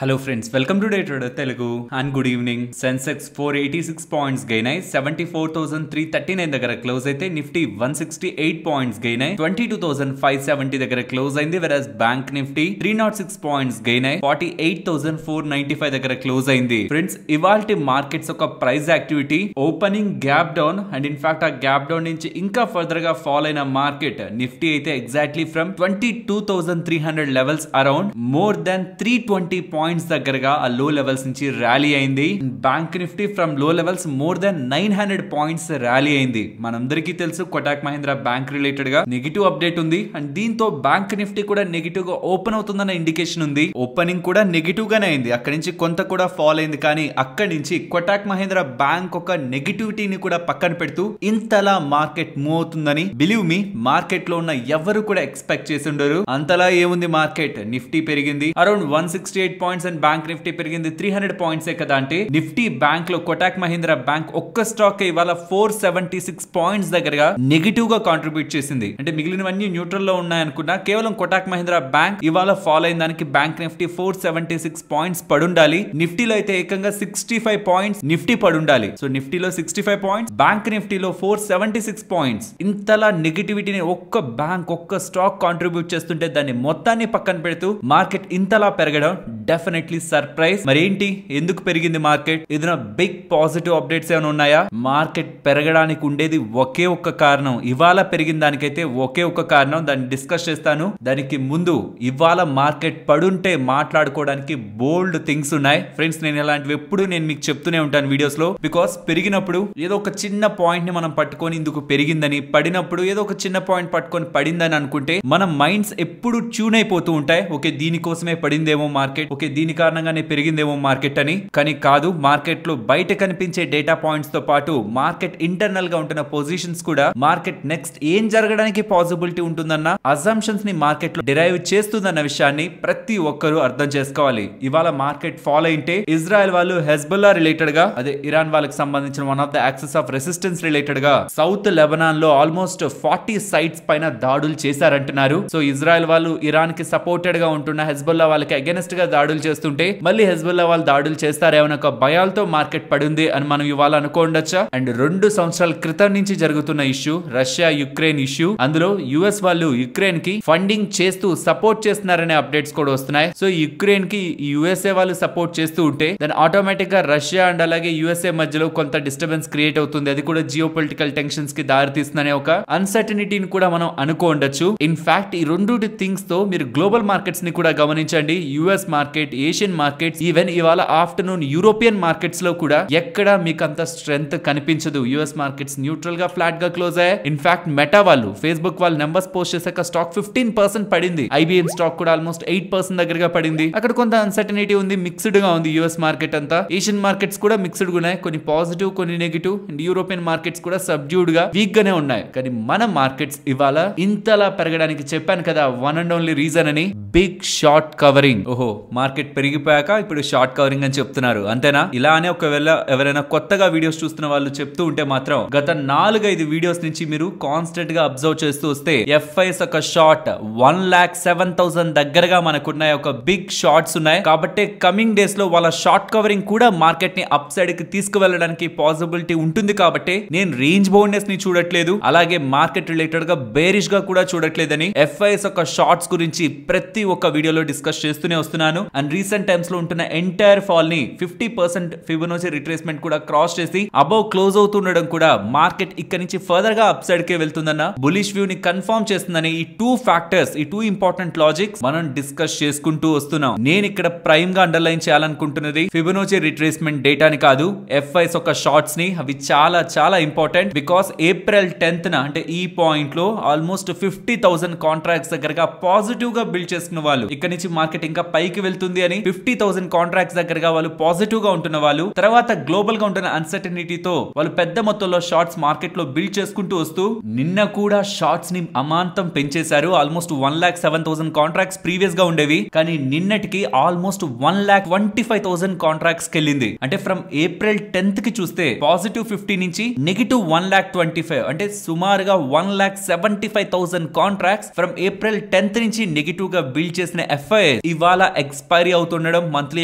Hello friends, welcome to Day Trader Telugu and good evening. Sensex 486 points gain అయి 74,339 దగ్గర close అయితే Nifty 168 points gain అయి 22,570 దగ్గర close అయింది. వెరస్ బ్యాంక్ నిఫ్టీ 306 పాయింట్స్ గెయిన్ అయి 48,495 దగ్గర క్లోజ్ అయింది. ఫ్రెండ్స్, ఇవాల్టి మార్కెట్స్ ఒక price activity opening gap down and in fact ఆ గ్యాప్ డౌన్ నుంచి ఇంకా ఫర్దర్ గా ఫాల్ అయిన మార్కెట్ నిఫ్టీ అయితే exactly from 22,300 levels around more than 320 points దగ్గరగా ఆ లో లెవెల్స్ నుంచి ర్యాలీ అయింది. బ్యాంక్ నిఫ్టీ ఫ్రమ్ లో levels more than 900 points rally అయింది. మనందరికీ తెలుసు కోటక్ మహీంద్రా బ్యాంక్ రిలేటెడ్ గా నెగిటివ్ అప్డేట్ ఉంది అండ్ దీంతో బ్యాంక్ నిఫ్టీ కూడా నెగిటివ్ గా ఓపెన్ అవుతుందన్న ఇండికేషన్ ఉంది. ఓపెనింగ్ కూడా నెగిటివ్ గానే అయింది, అక్కడి నుంచి కొంత కూడా ఫాల్ అయింది. కానీ అక్కడి నుంచి కోటక్ మహీంద్రా బ్యాంక్ ఒక నెగిటివిటీని కూడా పక్కన పెడుతూ ఇంతలా మార్కెట్ మూవ్ అవుతుందని బిలీవ్ మీ మార్కెట్ లో ఉన్న ఎవరు కూడా ఎక్స్పెక్ట్ చేసి ఉండరు. అంతలా ఏముంది, మార్కెట్ నిఫ్టీ పెరిగింది around 168 points and bank Nifty పెరిగింది 300 పాయింట్స్ కదా. అంటే నిఫ్టీ బ్యాంక్ లో కోటక్ మహీంద్రా బ్యాంక్ ఒక్క స్టాక్ ఇవాళ 476 పాయింట్స్ దగ్గరగా నెగిటివ్ గా కాంట్రిబ్యూట్ చేసింది. అంటే మిగిలినవన్నీ న్యూట్రల్ లో ఉన్నాయనుకున్నా కేవలం కోటక్ మహీంద్రా బ్యాంక్ ఇవాళ ఫాలో అయిన దానికి బ్యాంక్ నిఫ్టీ 476 పాయింట్స్ పడుండాలి. నిఫ్టీలో అయితే ఏకంగా 65 పాయింట్స్ నిఫ్టీ పడుండాలి. సో నిఫ్టీలో 65 పాయింట్స్, బ్యాంక్ నిఫ్టీలో 476 పాయింట్స్. ఇంతలా నెగిటివిటీని ఒక్క బ్యాంక్ ఒక్క స్టాక్ కాంట్రిబ్యూట్ చేస్తుంటే దాన్ని మొత్తాన్ని పక్కన పెడుతూ మార్కెట్ ఇంతలా పెరగడం డెఫినెట్లీ సర్ప్రైజ్. మరేంటి, ఎందుకు పెరిగింది మార్కెట్? ఏదైనా బిగ్ పాజిటివ్ అప్డేట్స్ ఏమైనా ఉన్నాయా? మార్కెట్ పెరగడానికి ఉండేది ఒకే ఒక్క కారణం. ఇవాళ పెరిగిన దానికైతే ఒకే ఒక్క కారణం, దాన్ని డిస్కస్ చేస్తాను. దానికి ముందు ఇవాళ మార్కెట్ పడుంటే మాట్లాడుకోవడానికి బోల్డ్ థింగ్స్ ఉన్నాయి. ఫ్రెండ్స్, నేను ఇలాంటివి ఎప్పుడు నేను మీకు చెప్తూనే ఉంటాను వీడియోస్ లో. బికాస్ పెరిగినప్పుడు ఏదో ఒక చిన్న పాయింట్ ని మనం పట్టుకొని ఇందుకు పెరిగిందని, పడినప్పుడు ఏదో ఒక చిన్న పాయింట్ పట్టుకొని పడిందని అనుకుంటే మన మైండ్స్ ఎప్పుడు ట్యూన్ అయిపోతూ ఉంటాయి. ఓకే, దీనికోసమే పడిందేమో మార్కెట్, ఓకే దీని కారణంగానే పెరిగిందేమో మార్కెట్ అని. కానీ కాదు, మార్కెట్ లో బయట కనిపించే డేటా పాయింట్స్ తో పాటు మార్కెట్ ఇంటర్నల్ గా ఉంటున్న పొజిషన్స్ కూడా మార్కెట్ నెక్స్ట్ ఏం జరగడానికి పాసిబిలిటీ ఉంటుందన్న అజంప్షన్స్ ని మార్కెట్ లో డిరైవ్ చేస్తుందన్న విషయాన్ని ప్రతి ఒక్కరూ అర్థం చేసుకోవాలి. ఇవాళ మార్కెట్ ఫాలో అయింటే ఇజ్రాయెల్ వాళ్ళు హెజ్బుల్లా రిలేటెడ్ గా, అదే ఇరాన్ వాళ్ళకి సంబంధించిన one of the access of resistance related గా సౌత్ లెబనాన్ లో ఆల్మోస్ట్ 40 సైట్స్ పైన దాడులు చేశారంటున్నారు. సో ఇజ్రాయెల్ వాళ్ళు ఇరాన్ కి సపోర్టెడ్ గా ఉంటున్న హెజ్బుల్లా వాళ్ళకి అగెన్స్ట్ గా దాడులు చేస్తుంటే మళ్ళీ హెజ్బుల్లా వాళ్ళు దాడులు చేస్తారేమో ఒక భయాలతో మార్కెట్ పడింది అని మనం ఇవాళ అనుకోండొచ్చా. అండ్ 2 సంవత్సరాల క్రితం నుంచి జరుగుతున్న ఇష్యూ రష్యా యుక్రెయిన్ ఇష్యూ, అందులో యుఎస్ వాళ్ళు యుక్రెయిన్ కి ఫండింగ్ చేస్తూ సపోర్ట్ చేస్తున్నారనే అప్డేట్స్ కూడా వస్తున్నాయి. సో యుక్రెయిన్ కి యుఎస్ఏ వాళ్ళు సపోర్ట్ చేస్తూ ఉంటే దాని ఆటోమేటిక్ గా రష్యా అండ్ అలాగే యుఎస్ఏ మధ్యలో కొంత డిస్టర్బెన్స్ క్రియేట్ అవుతుంది. అది కూడా జియో పొలిటికల్ టెన్షన్స్ కి దారితీస్తుందనే ఒక అన్సర్టనిటీని కూడా మనం అనుకోండొచ్చు. ఇన్ఫాక్ట్ ఈ 2 థింగ్స్ తో మీరు గ్లోబల్ మార్కెట్స్ ని కూడా గమనించండి. US market, Asian markets, even ఇవాళ ఆఫ్టర్నూన్ యూరోపియన్ మార్కెట్స్ లో కూడా ఎక్కడ మీకు అంత స్ట్రెంగ్త్ కనిపించదు. యుఎస్ మార్కెట్స్ న్యూట్రల్ గా ఫ్లాట్ గా క్లోజ్ అయ్యాయి. ఇన్ఫాక్ట్ మెటా వాళ్ళు ఫేస్బుక్ వాళ్ళు నెంబర్స్ పోస్ట్ చేశాక స్టాక్ 15% పడింది. ఐబిఎం స్టాక్ కూడా ఆల్మోస్ట్ 8% దగ్గరగా పడింది. అక్కడ కొంత అన్సర్టనిటీ ఉంది, మిక్స్డ్ గా ఉంది యుఎస్ మార్కెట్ అంతా. ఏషియన్ మార్కెట్స్ కూడా మిక్స్డ్ గా ఉన్నాయి, కొన్ని పాజిటివ్ కొన్ని నెగిటివ్. అండ్ యూరోపియన్ మార్కెట్స్ కూడా సబ్డ్యూడ్ గా వీక్ గానే ఉన్నాయి. కానీ మన మార్కెట్స్ ఇవాళ ఇంతలా పెరగడానికి చెప్పాను కదా వన్ అండ్ ఓన్లీ రీజన్ అని, బిగ్ షార్ట్ కవరింగ్. ఓహో, మార్కెట్ పెరిగిపోయాక ఇప్పుడు షార్ట్ కవరింగ్ అని చెప్తున్నారు అంతేనా? ఇలానే ఒకవేళ ఎవరైనా కొత్తగా వీడియోస్ చూస్తున్న వాళ్ళు చెప్తూ ఉంటే మాత్రం గత 4-5 వీడియోస్ నుంచి మీరు కాన్స్టెంట్ గా అబ్జర్వ్ చేస్తూ వస్తే ఎఫ్ఐఎస్ ఒక షార్ట్ 1,07,000 దగ్గరగా మనకున్నాయి, ఒక బిగ్ షార్ట్స్ ఉన్నాయి. కాబట్టి కమింగ్ డేస్ లో వాళ్ళ షార్ట్ కవరింగ్ కూడా మార్కెట్ ని అప్ సైడ్ కి తీసుకువెళ్ళడానికి పాసిబిలిటీ ఉంటుంది. కాబట్టి నేను రేంజ్ బౌండ్నెస్ ని చూడట్లేదు, అలాగే మార్కెట్ రిలేటెడ్ గా బేరిష్ గా కూడా చూడట్లేదని ఎఫ్ఐఎస్ ఒక షార్ట్స్ గురించి ప్రతి ఒక్క వీడియోలో డిస్కస్ చేస్తూనే వస్తున్నాను. అండ్ రీసెంట్ టైమ్స్ లో ఉంటున్న ఎంటైర్ ఫాల్ ని 50% ఫిబొనాచి రిట్రేస్మెంట్ కూడా క్రాస్ చేసి అబౌవ్ క్లోజ్ అవుతుండడం కూడా మార్కెట్ ఇక్కడ నుంచి ఫర్దర్ గా అప్ సైడ్ కే వెళ్తుందన్న బులిష్ వ్యూ ని కన్ఫర్మ్ చేస్తుందని ఈ 2 ఫ్యాక్టర్స్, ఈ 2 ఇంపార్టెంట్ లాజిక్స్ మనం డిస్కస్ చేసుకుంటూ వస్తున్నాం. నేను ఇక్కడ ప్రైమ్ గా అండర్లైన్ చేయాలనుకుంటున్నది ఫిబొనాచి రిట్రేస్మెంట్ డేటాని కాదు, ఎఫ్ఐఎస్ ఒక షార్ట్స్ ని. అవి చాలా చాలా ఇంపార్టెంట్. బికాస్ ఏప్రిల్ 10th అంటే ఈ పాయింట్ లో ఆల్మోస్ట్ 50,000 కాంట్రాక్ట్స్ దగ్గరగా పాజిటివ్ గా బిల్డ్ చేసుకున్న వాళ్ళు, ఇక్కడ నుంచి మార్కెట్ ఇంకా పైకి వెళ్తుంది అని 50,000 కాంట్రాక్ట్స్ దగ్గరగా వాళ్ళు పాజిటివ్ గా ఉంటున్న వాళ్ళు, తర్వాత గ్లోబల్ గా ఉంటున్న అన్సర్టనిటీతో వాళ్ళు పెద్ద మొత్తంలో షార్ట్స్ మార్కెట్ లో బిల్డ్ చేసుకుంటూ వస్తూ నిన్న కూడా షార్ట్స్ ని అమాంతం పెంచేశారు. ఆల్మోస్ట్ 1,07,000 కాంట్రాక్ట్స్ ప్రీవియస్ గా ఉండేవి, కానీ నిన్నటికి ఆల్మోస్ట్ 1,25,000 కాంట్రాక్ట్స్ కెళ్ళింది. అంటే ఫ్రమ్ ఏప్రిల్ 10th కి చూస్తే పాజిటివ్ 50 నుంచి నెగిటివ్ 1,25,000, అంటే సుమారుగా 1,75,000 కాంట్రాక్ట్స్ ఫ్రమ్ ఏప్రిల్ 10th నుంచి నెగిటివ్ గా బిల్డ్ చేసిన ఎఫ్ఐఎస్ ఇవాళ ఎక్స్పైరీ అవుతుండడం, మంత్లీ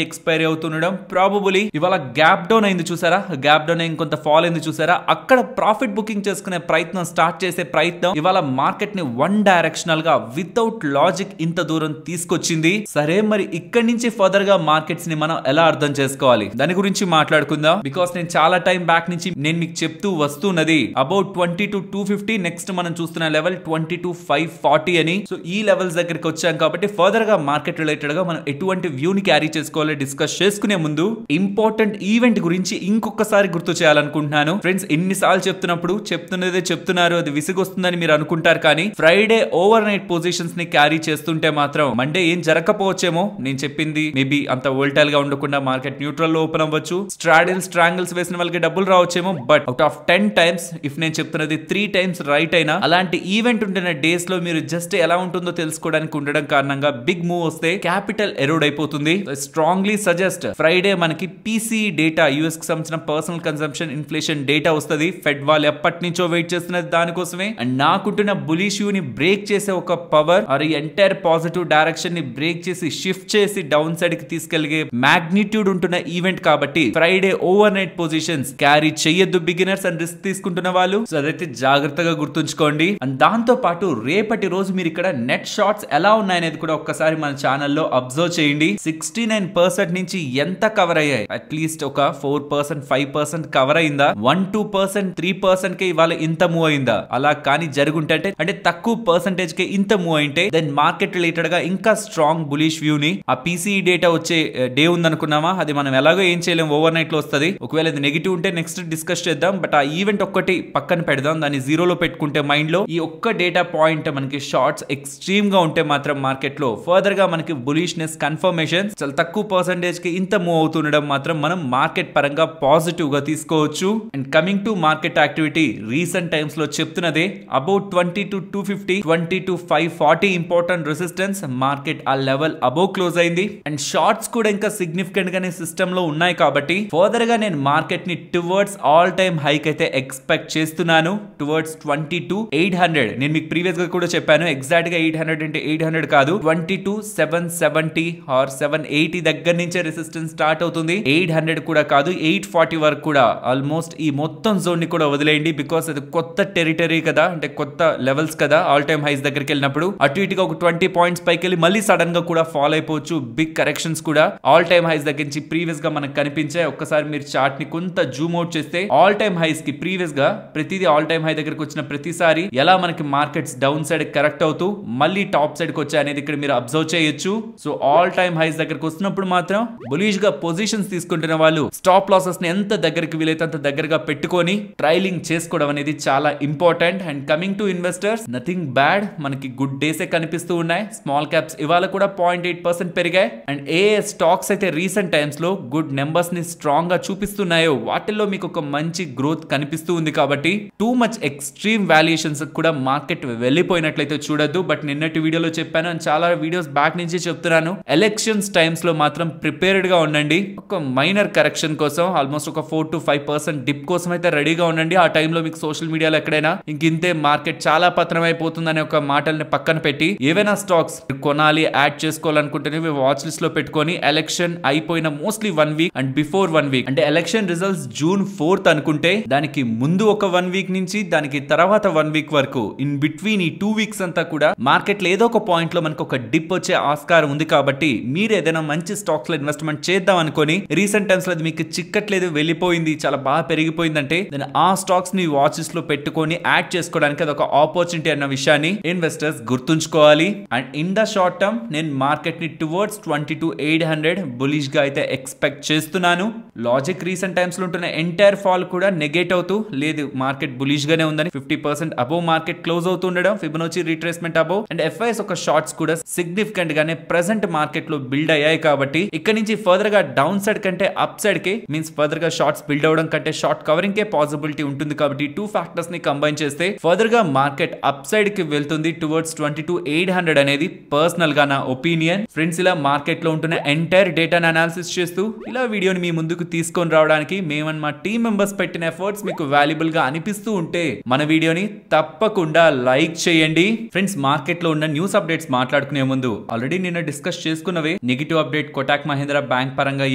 ఎక్స్పైరీ అవుతుండడం, ప్రాబబులీ ఇవాళ గ్యాప్ డౌన్ అయింది చూసారా, గ్యాప్ డౌన్ అయింది, కొంత ఫాల్ అయింది చూసారా, అక్కడ ప్రాఫిట్ బుకింగ్ చేసుకునే ప్రయత్నం, స్టార్ట్ చేసే ప్రయత్నం ఇవాళ మార్కెట్ ని వన్ డైరెక్షనల్ గా వితౌట్ లాజిక్ ఇంత దూరం తీసుకొచ్చింది. సరే, మరి ఇక్కడి నుంచి ఫర్దర్ గా మార్కెట్స్ ని మనం ఎలా అర్థం చేసుకోవాలి, దాని గురించి మాట్లాడుకుందాం. బికాస్ నేను చాలా టైం బ్యాక్ నుంచి నేను మీకు చెప్తూ వస్తున్నది అబౌట్ 22,250, నెక్స్ట్ మనం చూస్తున్న లెవెల్ 22,540 అని. సో ఈ లెవెల్స్ దగ్గరికి వచ్చాం కాబట్టి ఫర్దర్ గా మార్కెట్ రిలేటెడ్ గా మనం ఎటువంటి వ్యూ ని క్యారీ చేసుకోవాలి డిస్కస్ చేసుకునే ముందు ఇంపార్టెంట్ ఈవెంట్ గురించి ఇంకొకసారి గుర్తు చేయాలనుకుంటున్నాను. ఫ్రెండ్స్, ఎన్నిసార్లు చెప్తున్నప్పుడు చెప్తున్నదే చెప్తున్నారు, అది విసిగొస్తుందని మీరు అనుకుంటారు, కానీ ఫ్రైడే ఓవర్ నైట్ పొజిషన్స్ ని క్యారీ చేస్తుంటే మాత్రం మండే ఏం జరగకపోవచ్చేమో. నేను చెప్పింది మేబీ అంత వోల్టైల్ గా ఉండకుండా మార్కెట్ న్యూట్రల్ లో ఓపెన్ అవ్వచ్చు, స్ట్రాడిల్స్ ట్రాంగిల్స్ వేసిన వాళ్ళకి డబ్బులు రావచ్చేమో. But out of 10 times if నేను చెప్తున్నది 3 టైమ్స్ రైట్ అయినా, అలాంటి ఈవెంట్ ఉంటున్న డేస్ లో మీరు జస్ట్ ఎలా ఉంటుందో తెలుసుకోవడానికి ఉండడం కారణంగా బిగ్ మూవ్ వస్తే క్యాపిటల్ ఎరోడ్ అయిపోతుంది. స్ట్రాంగ్లీ సజెస్ట్ ఫ్రైడే మనకి పీసీ డేటా, యూఎస్ కి సంబంధించిన పర్సనల్ కన్సంప్షన్ ఇన్ఫ్లేషన్ డేటా వస్తుంది. ఫెడ్ వాళ్ళు ఎప్పటి నుంచో వెయిట్ చేస్తున్నది దానికోసమే. అండ్ నాకుంటున్న బులిష్ వ్యూ ని బ్రేక్ చేసే ఒక power or entire positive direction ని బ్రేక్ చేసి షిఫ్ట్ చేసి డౌన్ సైడ్ కి తీసుకెళ్గే మ్యాగ్నిట్యూడ్ ఉంటున్న ఈవెంట్ కాబట్టి Friday overnight positions carry చేయొద్దు బిగినర్స్ అండ్ రిస్క్ తీసుకుంటున్న వాళ్ళు. సో అదైతే జాగ్రత్తగా గుర్తుంచుకోండి. అండ్ దాంతో పాటు రేపటి రోజు మీరు ఇక్కడ నెట్ షార్ట్స్ ఎలా ఉన్నాయనేది కూడా ఒక్కసారి మన ఛానల్లో అబ్జర్వ్ చేయండి. 69% నుంచి ఎంత కవర్ అయ్యాయి, అట్లీస్ట్ ఒక 4%, 5% కవర్ అయిందా, 1-2%, 3% కే ఇవాళ ఇంత మూవ్ అయిందా? అలా కానీ జరుగుంటే అంటే తక్కువ పర్సెంటేజ్ కే ఇంత మూవ్ అయింటే దెన్ మార్కెట్ రిలేటెడ్ గా ఇంకా స్ట్రాంగ్ బులిష్ వ్యూ ని, ఆ పీసీఈ డేటా వచ్చే డే ఉందనుకున్నామా, అది మనం ఎలాగో ఏం చేయలేం, ఓవర్ నైట్ లో వస్తుంది. ఒకవేళ ఇది నెగిటివ్ ఉంటే నెక్స్ట్ డిస్కస్ చేద్దాం. బట్ ఆ ఈవెంట్ ఒక్కటి పక్కన పెడదాం, దాన్ని జీరోలో పెట్టుకుంటే మైండ్ లో ఈ ఒక్క డేటా పాయింట్ మనకి షార్ట్స్ ఎక్స్ట్రీమ్ గా ఉంటే మాత్రం మార్కెట్ లో ఫర్దర్ గా మనకి బులిష్నెస్ కన్ఫర్మేషన్ చాలా తక్కువ పర్సెంటేజ్ కి ఇంత మూవ్ అవుతుండడం మాత్రం మనం మార్కెట్ పరంగా పాజిటివ్ గా తీసుకోవచ్చు. And coming to market activity, recent times లో చెప్తున్నదే అబౌట్ 22,250, 22,540 ఇంపార్టెంట్ రెసిస్టెన్స్. మార్కెట్ ఆ లెవెల్ అబౌవ్ క్లోజ్ అయింది. అండ్ షార్ట్స్ కూడా ఇంకా సిగ్నిఫికెంట్ గానే సిస్టమ్ లో ఉన్నాయి కాబట్టి ఫర్దర్ గా నేను మార్కెట్ ని టువర్డ్స్ ఆల్ టైమ్ హైక్ అయితే ఎక్స్పెక్ట్ చేస్తున్నాను, టువర్డ్స్ 22,800. నేను మీకు ప్రీవియస్ గా కూడా చెప్పాను, ఎగ్జాక్ట్ గా 800 అంటే 800 కాదు, 22,770 ఆర్ 780 దగ్గర నుంచే రెసిస్టెన్స్ స్టార్ట్ అవుతుంది. 800 కూడా కాదు, 840 వరకు కూడా ఆల్మోస్ట్ ఈ మొత్తం జోన్ ని కూడా వదిలేయండి. బికాస్ అది కొత్త టెరిటరీ కదా, అంటే కొత్త లెవెల్స్ కదా. ఆల్ టైమ్ హైస్ దగ్గరికి వెళ్ళినప్పుడు అటు ఇటుగా ఒక 20 పాయింట్స్ పైకి వెళ్ళి మళ్ళీ సడన్ గా కూడా ఫాల్ అయిపోవచ్చు. బిగ్ కరెక్షన్స్ కూడా ఆల్ టైమ్ హైస్ దగ్గర నుంచి ప్రీవియస్ గా మనకు కనిపించాయి. ఒక్కసారి మీరు చార్ట్ ని కొంత జూమ్ అవుట్ చేస్తే ఆల్ టైమ్ హైస్ కి ప్రీవియస్ గా ప్రతిదీ ఆల్ టైమ్ హై దగ్గరకు వచ్చిన ప్రతిసారి ఎలా మనకి మార్కెట్స్ డౌన్ సైడ్ కరెక్ట్ అవుతూ మళ్ళీ టాప్ సైడ్ కి వచ్చాయి అనేది ఇక్కడ మీరు అబ్జర్వ్ చేయొచ్చు. సో ఆల్ టైమ్ హైస్ దగ్గరకు వస్తున్నప్పుడు మాత్రం బులిష్ గా పొజిషన్స్ తీసుకుంటున్న వాళ్ళు స్టాప్ లాసెస్ ని ఎంత దగ్గరికి వీలైతే అంత దగ్గరగా పెట్టుకొని ట్రైలింగ్ చేసుకోవడం అనేది చాలా important. And coming to investors, nothing bad, మనకి గుడ్ డేస్ కనిపిస్తూ ఉన్నాయి. స్మాల్ క్యాప్స్ ఇవాళ కూడా 0.8% పెరిగాయి. అండ్ ఏ స్టాక్స్ అయితే రీసెంట్ టైమ్స్ లో గుడ్ నెంబర్స్ ని స్ట్రాంగ్ గా చూపిస్తున్నాయో వాటిల్లో మీకు ఒక మంచి గ్రోత్ కనిపిస్తూ ఉంది. కాబట్టి టూ మచ్ ఎక్స్ట్రీమ్ వాల్యుయేషన్స్ కూడా మార్కెట్ వెళ్ళిపోయినట్లయితే చూడొద్దు. బట్ నిన్నటి వీడియోలో చెప్పాను అండ్ చాలా వీడియోస్ బ్యాక్ నుంచి చెప్తున్నాను, ఎలక్షన్స్ టైమ్స్ లో మాత్రం ప్రిపేర్డ్ గా ఉండండి. ఒక మైనర్ కరెక్షన్ కోసం ఆల్మోస్ట్ ఒక 4-5% డిప్ కోసం అయితే రెడీగా ఉండండి. ఆ టైంలో మీకు సోషల్ మీడియాలో ఎక్కడైనా ఇంకింతే మార్కెట్ చాలా పతనం అయిపోతుందనే ఒక మాటల్ని పక్కన పెట్టి ఏవైనా స్టాక్స్ కొనాలి, యాడ్ చేసుకోవాలనుకుంటేనే వాచ్ లిస్ట్ లో పెట్టుకొని ఎలక్షన్ అయిపోయిన mostly 1 week and before 1 week, అంటే ఎలక్షన్ రిజల్ట్స్ June 4th అనుకుంటే దానికి ముందు ఒక 1 వీక్ నుంచి దానికి తర్వాత 1 వీక్ వరకు ఇన్ బిట్వీన్ ఈ 2 వీక్స్ అంతా కూడా మార్కెట్ లో ఏదో ఒక పాయింట్ లో మనకు ఒక డిప్ వచ్చే ఆస్కారం ఉంది. కాబట్టి మీరు ఏదైనా మంచి స్టాక్స్ లో ఇన్వెస్ట్మెంట్ చేద్దాం అనుకోని రీసెంట్ టైమ్స్ లో అది మీకు చిక్కట్లేదు, వెళ్ళిపోయింది, చాలా బాగా పెరిగిపోయిందంటే ఆ స్టాక్స్ ని వాచ్ లిస్ట్ లో పెట్టుకొని యాడ్ చేసుకోవడానికి అది ఒక ఆపర్చునిటీ అన్న విషయాన్ని ఇన్వెస్టర్స్ గుర్తుంచుకోవాలి. And in the short term నేను మార్కెట్ ని టువర్డ్స్ 22,800 బులిష్ గా అయితే ఎక్స్పెక్ట్ చేస్తున్నాను. లాజిక్ రీసెంట్ టైమ్స్ లో ఉంటున్న ఎంటైర్ ఫాల్ కూడా నెగేట్ అవుతూ లేదు, మార్కెట్ బులిష్ గానే ఉందని 50% అబోవ్ మార్కెట్ క్లోజ్ అవుతుండడం, Fibonacci retracement above and FIs ఒక షార్ట్స్ కూడా సిగ్నిఫికెంట్ గానే ప్రెసెంట్ మార్కెట్ లో బిల్డ్ అయ్యాయి. కాబట్టి ఇక్కడ నుంచి ఫర్దర్ గా డౌన్ సైడ్ కంటే అప్ సైడ్ కి మీన్స్ ఫర్దర్ గా షార్ట్స్ బిల్డ్ అవడం కంటే షార్ట్ కవరింగ్ కే పాసిబిలిటీ ఉంటుంది. కాబట్టి 2 ఫ్యాక్టర్స్ ని కంబైన్ చేస్తే ఫర్దర్ గా మార్కెట్ అప్ సైడ్ కి వెళ్తుంది టువర్డ్స్ 22,800 అనేది పర్సనల్ గా నా ఒపీనియన్. ఫ్రెండ్స్, ఇలా మార్కెట్ లో ఉంటున్న ఎంటైర్ డేటాను అనాలిసిస్ చేస్తూ ఇలా వీడియోని మీ ముందుకు తీసుకొని రావడానికి మేమన్ మా టీమ్ మెంబర్స్ పెట్టిన ఎఫర్ట్స్ మీకు వాల్యుబుల్ గా అనిపిస్తూ ఉంటే మన వీడియోని తప్పకుండా లైక్ చేయండి. ఫ్రెండ్స్, మార్కెట్ లో ఉన్న న్యూస్ అప్డేట్స్ మాట్లాడుకునే ముందు ఆల్రెడీ నిన్న డిస్కస్ చేసుకున్న చూస్తున్నవే negative update Kotak Mahindra bank పరంగా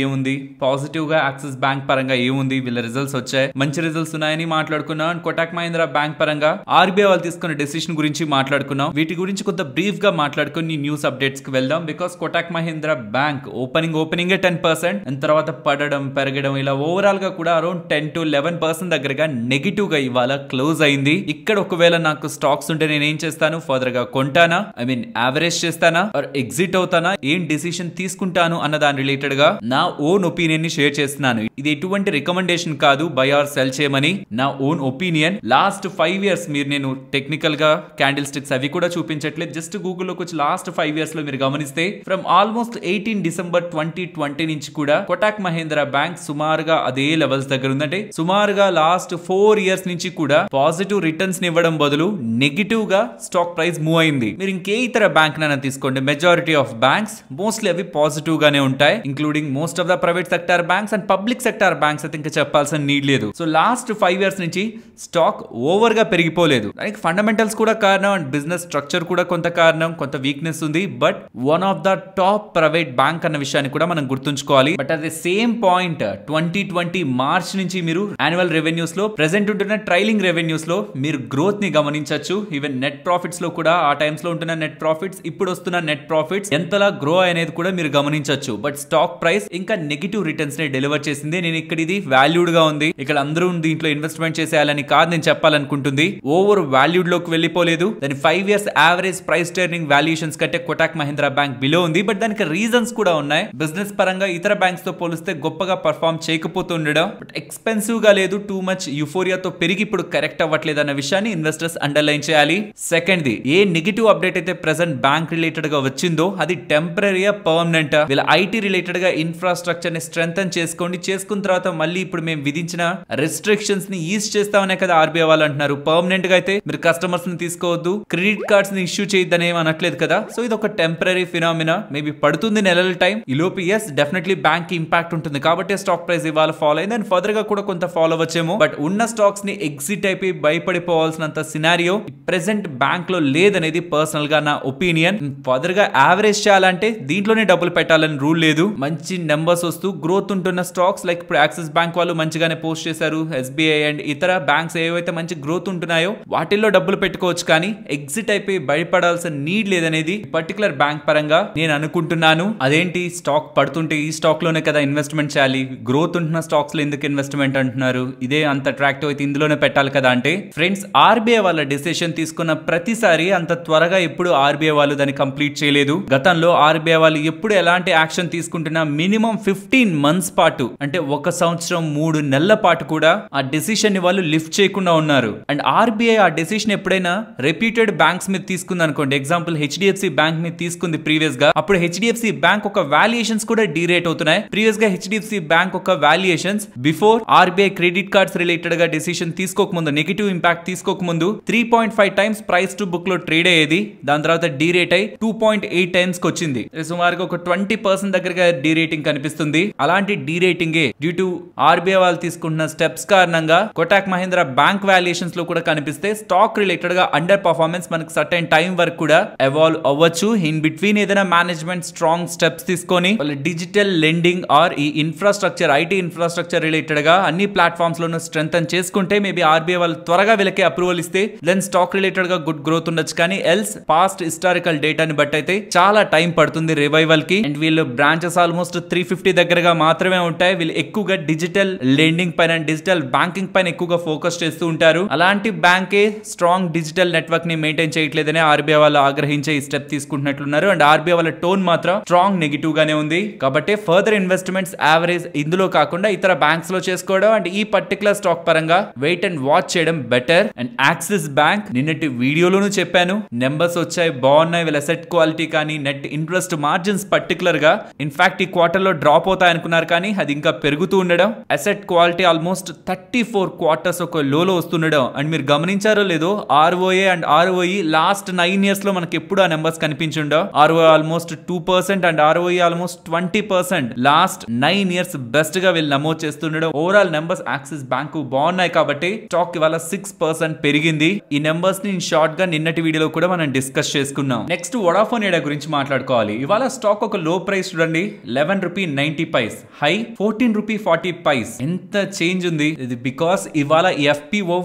ఏముంది, పాజిటివ్ గా యాక్సిస్ బ్యాంక్ పరంగా ఏముంది, వీళ్ళ రిజల్ట్స్ వచ్చాయి, మంచి రిజల్ట్స్ ఉన్నాయని మాట్లాడుకున్నాం. అండ్ కోటాక్ మహీంద్రా బ్యాంక్ పరంగా ఆర్బీఐ వాళ్ళు తీసుకున్న డెసిషన్ గురించి మాట్లాడుకున్నాం. వీటి గురించి కొంత బ్రీఫ్ గా మాట్లాడుకుని న్యూస్ అప్డేట్స్ కి వెళ్దాం. Because Kotak Mahindra bank opening 10% and తర్వాత పడడం పెరగడం ఇలా ఓవరాల్ గా కూడా అరౌండ్ 10 to 11% దగ్గరగా నెగిటివ్ గా ఇవాళ క్లోజ్ అయింది. ఇక్కడ ఒకవేళ నాకు స్టాక్స్ ఉంటే నేను ఏం చేస్తాను, ఫర్దర్ గా కొంటానా, ఐ మీన్ యావరేజ్ చేస్తానా ఆర్ ఎగ్జిట్ అవుతానా, ఏం డిసిషన్ తీసుకుంటాను అన్న దాని రిలేటెడ్ గా నా ఓన్ ఒపీనియన్ ని షేర్ చేస్తున్నాను. ఇది ఎటువంటి రికమెండేషన్ కాదు బై ఆర్ సెల్ చేయమని, నా ఓన్ ఒపీనియన్. లాస్ట్ 5 years మీరు నేను టెక్నికల్ గా క్యాండిల్ స్టిక్స్ అవి కూడా చూపించట్లేదు, జస్ట్ గూగుల్లోకి వచ్చి లాస్ట్ 5 years లో మీరు గమనిస్తే ఫ్రమ్ ఆల్మోస్ట్ 18 December 2020 నుంచి కూడా కోటాక్ మహీంద్రా బ్యాంక్ సుమారుగా అదే లెవెల్స్ దగ్గర ఉందంటే సుమారుగా లాస్ట్ 4 years నుంచి కూడా పాజిటివ్ రిటర్న్స్ ఇవ్వడం బదులు నెగిటివ్ గా స్టాక్ ప్రైస్ మూవ్ అయింది. మీరు ఇంకే ఇతర బ్యాంక్ నైనా తీసుకోండి, మెజారిటీ ఆఫ్ బ్యాంక్స్ మోస్ట్లీ అవి పాజిటివ్ గానే ఉంటాయి, including most of the private sector banks and public sector banks అయితే ఇంకా చెప్పాల్సిన నీడ్ లేదు. సో లాస్ట్ 5 years నుంచి స్టాక్ ఓవర్ గా పెరిగిపోలేదు. దానికి ఫండమెంటల్స్ కూడా కారణం అండ్ బిజినెస్ స్ట్రక్చర్ కూడా కొంత కారణం, కొంత వీక్నెస్ ఉంది. But one of the top private bank అన్న విషయాన్ని కూడా మనం గుర్తుంచుకోవాలి. But at the same point 2020 March నుంచి మీరు యాన్యువల్ రెవెన్యూస్ లో ప్రెసెంట్ ఉంటున్న ట్రైలింగ్ రెవెన్యూస్ లో మీరు గ్రోత్ ని గమనించవచ్చు. ఈవెన్ నెట్ ప్రాఫిట్స్ లో కూడా ఆ టైమ్స్ లో ఉంటున్న నెట్ ప్రాఫిట్స్, ఇప్పుడు వస్తున్న నెట్ ప్రాఫిట్స్ ఎంతలా గ్రో అనేది కూడా మీరు గమనించవచ్చు. బట్ స్టాక్ ప్రైస్ ఇంకా నెగిటివ్ రిటర్న్స్ ని డెలివర్ చేసింది. నేను ఇక్కడ ఇది వాల్యూడ్ గా ఉంది, ఇక్కడ అందరూ దీంట్లో ఇన్వెస్ట్మెంట్ చేసేయాలని కాదు నేను చెప్పాలనుకుంటుంది. ఓవర్ వాల్యూడ్ లోకి వెళ్ళిపోలేదు. దాని 5 years average price turning valuations కంటే కోటాక్ మహీంద్రా బ్యాంక్ బిలో ఉంది. బట్ దానికి రీజన్స్ కూడా ఉన్నాయి. బిజినెస్ పరంగా ఇతర బ్యాంక్స్ తో పోలిస్తే గొప్పగా పర్ఫార్మ్ చేయకపోతుండడం, బట్ ఎక్స్పెన్సివ్ గా లేదు, టూ మచ్ యూఫోరియాతో పెరిగి ఇప్పుడు కరెక్ట్ అవ్వట్లేదు అన్న విషయాన్ని ఇన్వెస్టర్స్ అండర్లైన్ చేయాలి. Second the A negative update అయితే ప్రెసెంట్ బ్యాంక్ రిలేటెడ్ గా వచ్చిందో అది టెంపరరీయా పర్మనెంట్. వీళ్ళ ఐటీ రిలేటెడ్ గా ఇన్ఫ్రాస్ట్రక్చర్ ని స్ట్రెంథన్ చేసుకోండి, చేసుకున్న తర్వాత మళ్ళీ ఇప్పుడు మేము విధించిన రెస్ట్రిక్షన్స్ ని ఈజ్ చేస్తామనే కదా ఆర్బీఐ వాళ్ళు అంటున్నారు. పర్మనెంట్ గా అయితే మీరు కస్టమర్స్ ని తీసుకోవద్దు, క్రెడిట్ కార్డ్స్ ని ఇష్యూ చేయొద్దని ఏం అనట్లేదు కదా. సో ఇది ఒక టెంపరరీ ఫినామినా, మేబీ పడుతుంది నెలల టైం. ఈ లోపు ఎస్ డెఫినెట్లీ బ్యాంక్ కి ఇంపాక్ట్ ఉంటుంది కాబట్టి స్టాక్ ప్రైస్ ఇవాళ ఫాలో అయింది అండ్ ఫర్దర్ గా కూడా కొంత ఫాలో అవ్వచ్చేమో. బట్ ఉన్న స్టాక్స్ ని ఎగ్జిట్ అయిపోయి భయపడిపోవాల్సినంత సినారియో ప్రెసెంట్ బ్యాంక్ లో లేదనేది పర్సనల్ గా నా ఒపీనియన్. ఫర్దర్ గా యావరేజ్ చేయాలంటే దీంట్లోనే డబ్బులు పెట్టాలని రూల్ లేదు. మంచి నెంబర్స్ వస్తూ గ్రోత్ ఉంటున్న స్టాక్స్ లైక్ ఇప్పుడు యాక్సిస్ బ్యాంక్ వాళ్ళు మంచిగానే పోస్ట్ చేశారు, ఎస్బీఐ అండ్ ఇతర బ్యాంక్స్ ఏవైతే మంచి గ్రోత్ ఉంటున్నాయో వాటిల్లో డబ్బులు పెట్టుకోవచ్చు, కానీ ఎగ్జిట్ అయిపోయి భయపడాల్సిన నీడ్ లేదనేది పర్టికులర్ బ్యాంక్ పరంగా నేను అనుకుంటున్నాను. అదేంటి స్టాక్ పడుతుంటే ఈ స్టాక్ లోనే కదా ఇన్వెస్ట్మెంట్ చేయాలి, గ్రోత్ ఉంటున్న స్టాక్స్ లో ఎందుకు ఇన్వెస్ట్మెంట్ అంటున్నారు, ఇదే అంత అట్రాక్టివ్ అయితే ఇందులోనే పెట్టాలి కదా అంటే ఫ్రెండ్స్, ఆర్బీఐ వాళ్ళ డిసిషన్ తీసుకున్న ప్రతిసారి అంత త్వరగా ఎప్పుడు ఆర్బీఐ వాళ్ళు దాన్ని కంప్లీట్ చేయలేదు. గతంలో ఆర్బీఐ వాళ్ళు ఎప్పుడు ఎలాంటి యాక్షన్ తీసుకుంటున్నా మినిమం 15 months పాటు, అంటే 1 సంవత్సరం 3 నెలల పాటు కూడా ఆ డెసిషన్ ని వాళ్ళు లిఫ్ట్ చేయకుండా ఉన్నారు. అండ్ ఆర్బీఐ ఆ డెసిషన్ ఎప్పుడైనా రెప్యూటెడ్ బ్యాంక్స్ మీద తీసుకుంది అనుకోండి, ఎగ్జాంపుల్ హెచ్డిఎఫ్సి బ్యాంక్ మీద తీసుకుంది ప్రీవియస్ గా, అప్పుడు హెచ్డిఎఫ్సి బ్యాంక్ ఒక వాల్యుయేషన్స్ కూడా డీరేట్ అవుతున్నాయి. ప్రీవియస్ గా హెచ్డిఎఫ్సి బ్యాంక్ ఒక valuations before RBI credit cards related గా డెసిషన్ తీసుకోకముందు, నెగిటివ్ ఇంపాక్ట్ తీసుకోకముందు 3.5 times ప్రైస్ టు బుక్ లో ట్రేడ్ అయ్యేది. దాని తర్వాత డీరేట్ అయి 2.8 times కి వచ్చింది. సుమారుగా ఒక 20% దగ్గరగా డీరేటింగ్ కనిపిస్తుంది. అలాంటి డీరేటింగే డ్యూ టు ఆర్బీఐ వాళ్ళు తీసుకుంటున్న స్టెప్స్ కారణంగా కోటాక్ మహీంద్రా బ్యాంక్ వాల్యుయేషన్స్ లో కూడా కనిపిస్తే స్టాక్ రిలేటెడ్ గా అండర్ పర్ఫార్మెన్స్ మనకు సర్టెన్ టైం వరకు కూడా ఎవాల్వ్ అవ్వచ్చు. ఇన్ బిట్వీన్ ఏదైనా మేనేజ్మెంట్ స్ట్రాంగ్ స్టెప్స్ తీసుకొని వాళ్ళ డిజిటల్ లెండింగ్ ఆర్ ఈ ఇన్ఫ్రాస్ట్రక్చర్, ఐటీ ఇన్ఫ్రాస్ట్రక్చర్ రిలేటెడ్ గా అన్ని ప్లాట్ఫామ్స్ లోనూ స్ట్రెంథన్ చేసుకుంటే మేబీ ఆర్బీఐ వాళ్ళు త్వరగా వీళ్ళకి అప్రూవల్ ఇస్తే దెన్ స్టాక్ రిలేటెడ్ గా గుడ్ గ్రోత్ ఉండొచ్చు. కానీ ఎల్స్ పాస్ట్ హిస్టారికల్ డేటాని బట్టి అయితే చాలా టైం పడుతుంది రివైవల్ కి. అండ్ వీళ్ళు బ్రాంచెస్ ఆల్మోస్ట్ 350 దగ్గరగా మాత్రమే ఉంటాయి. వీళ్ళు ఎక్కువగా డిజిటల్ లెండింగ్ పైన, డిజిటల్ బ్యాంకింగ్ పైన ఎక్కువగా ఫోకస్ చేస్తూ ఉంటారు. అలాంటి బ్యాంకే స్ట్రాంగ్ డిజిటల్ నెట్వర్క్ ని మెయింటైన్ చేయట్లేదని ఆర్బీఐ వాళ్ళు ఆగ్రహించే ఈ స్టెప్ తీసుకుంటున్నట్లున్నారు. అండ్ ఆర్బీఐ వాళ్ళ టోన్ మాత్రం స్ట్రాంగ్ నెగిటివ్ గానే ఉంది. కాబట్టి ఫర్దర్ ఇన్వెస్ట్మెంట్స్ యావరేజ్ ఇందులో కాకుండా ఇతర బ్యాంక్స్ లో చేసుకోవడం అండ్ ఈ పర్టికులర్ స్టాక్ పరంగా వెయిట్ అండ్ వాచ్ చేయడం బెటర్. అండ్ యాక్సిస్ బ్యాంక్ నిన్నటి వీడియోలోనూ చెప్పాను, నెంబర్స్ వచ్చాయి, బాగున్నాయి. వీళ్ళ అసెట్ క్వాలిటీ కానీ నెట్ ఇంట్రెస్ట్ మార్జిన్స్ పర్టికులర్ గా ఇన్ఫాక్ట్ ఈ క్వార్టర్ లో డ్రాప్ అవుతాయి అనుకున్నారు, కానీ అది ఇంకా పెరుగుతూ ఉండడం. అసెట్ క్వాలిటీ ఆల్మోస్ట్ 34 quarters ఒక లోలో వస్తుండడం. అండ్ మీరు గమనించారో లేదో ROA and ROE last 9 years లో మనకి ఎప్పుడు ఆ నెంబర్స్ కనిపించుండవు. ROA almost 2% and ROE almost 20% last 9 years best గా వీళ్ళు నమోదు చేస్తుండడం. ఓవరాల్ నెంబర్స్ యాక్సిస్ బ్యాంక్ బాగున్నాయి కాబట్టి స్టాక్ ఇవాళ 6% పెరిగింది. ఈ నెంబర్స్ ని షార్ట్ గా నిన్నటి వీడియోలో కూడా మనం డిస్కస్ చేసుకున్నాం. నెక్స్ట్ వోడాఫోన్ ఐడియా గురించి మాట్లాడుకోవాలి. ఇవాళ స్టాక్ ఒక లో ప్రైస్ చూడండి, 11 rupee 90 paise, high 14 rupee 40 paise. ఎంత చేంజ్ ఉంది ఇది, బికాస్ ఇవాళ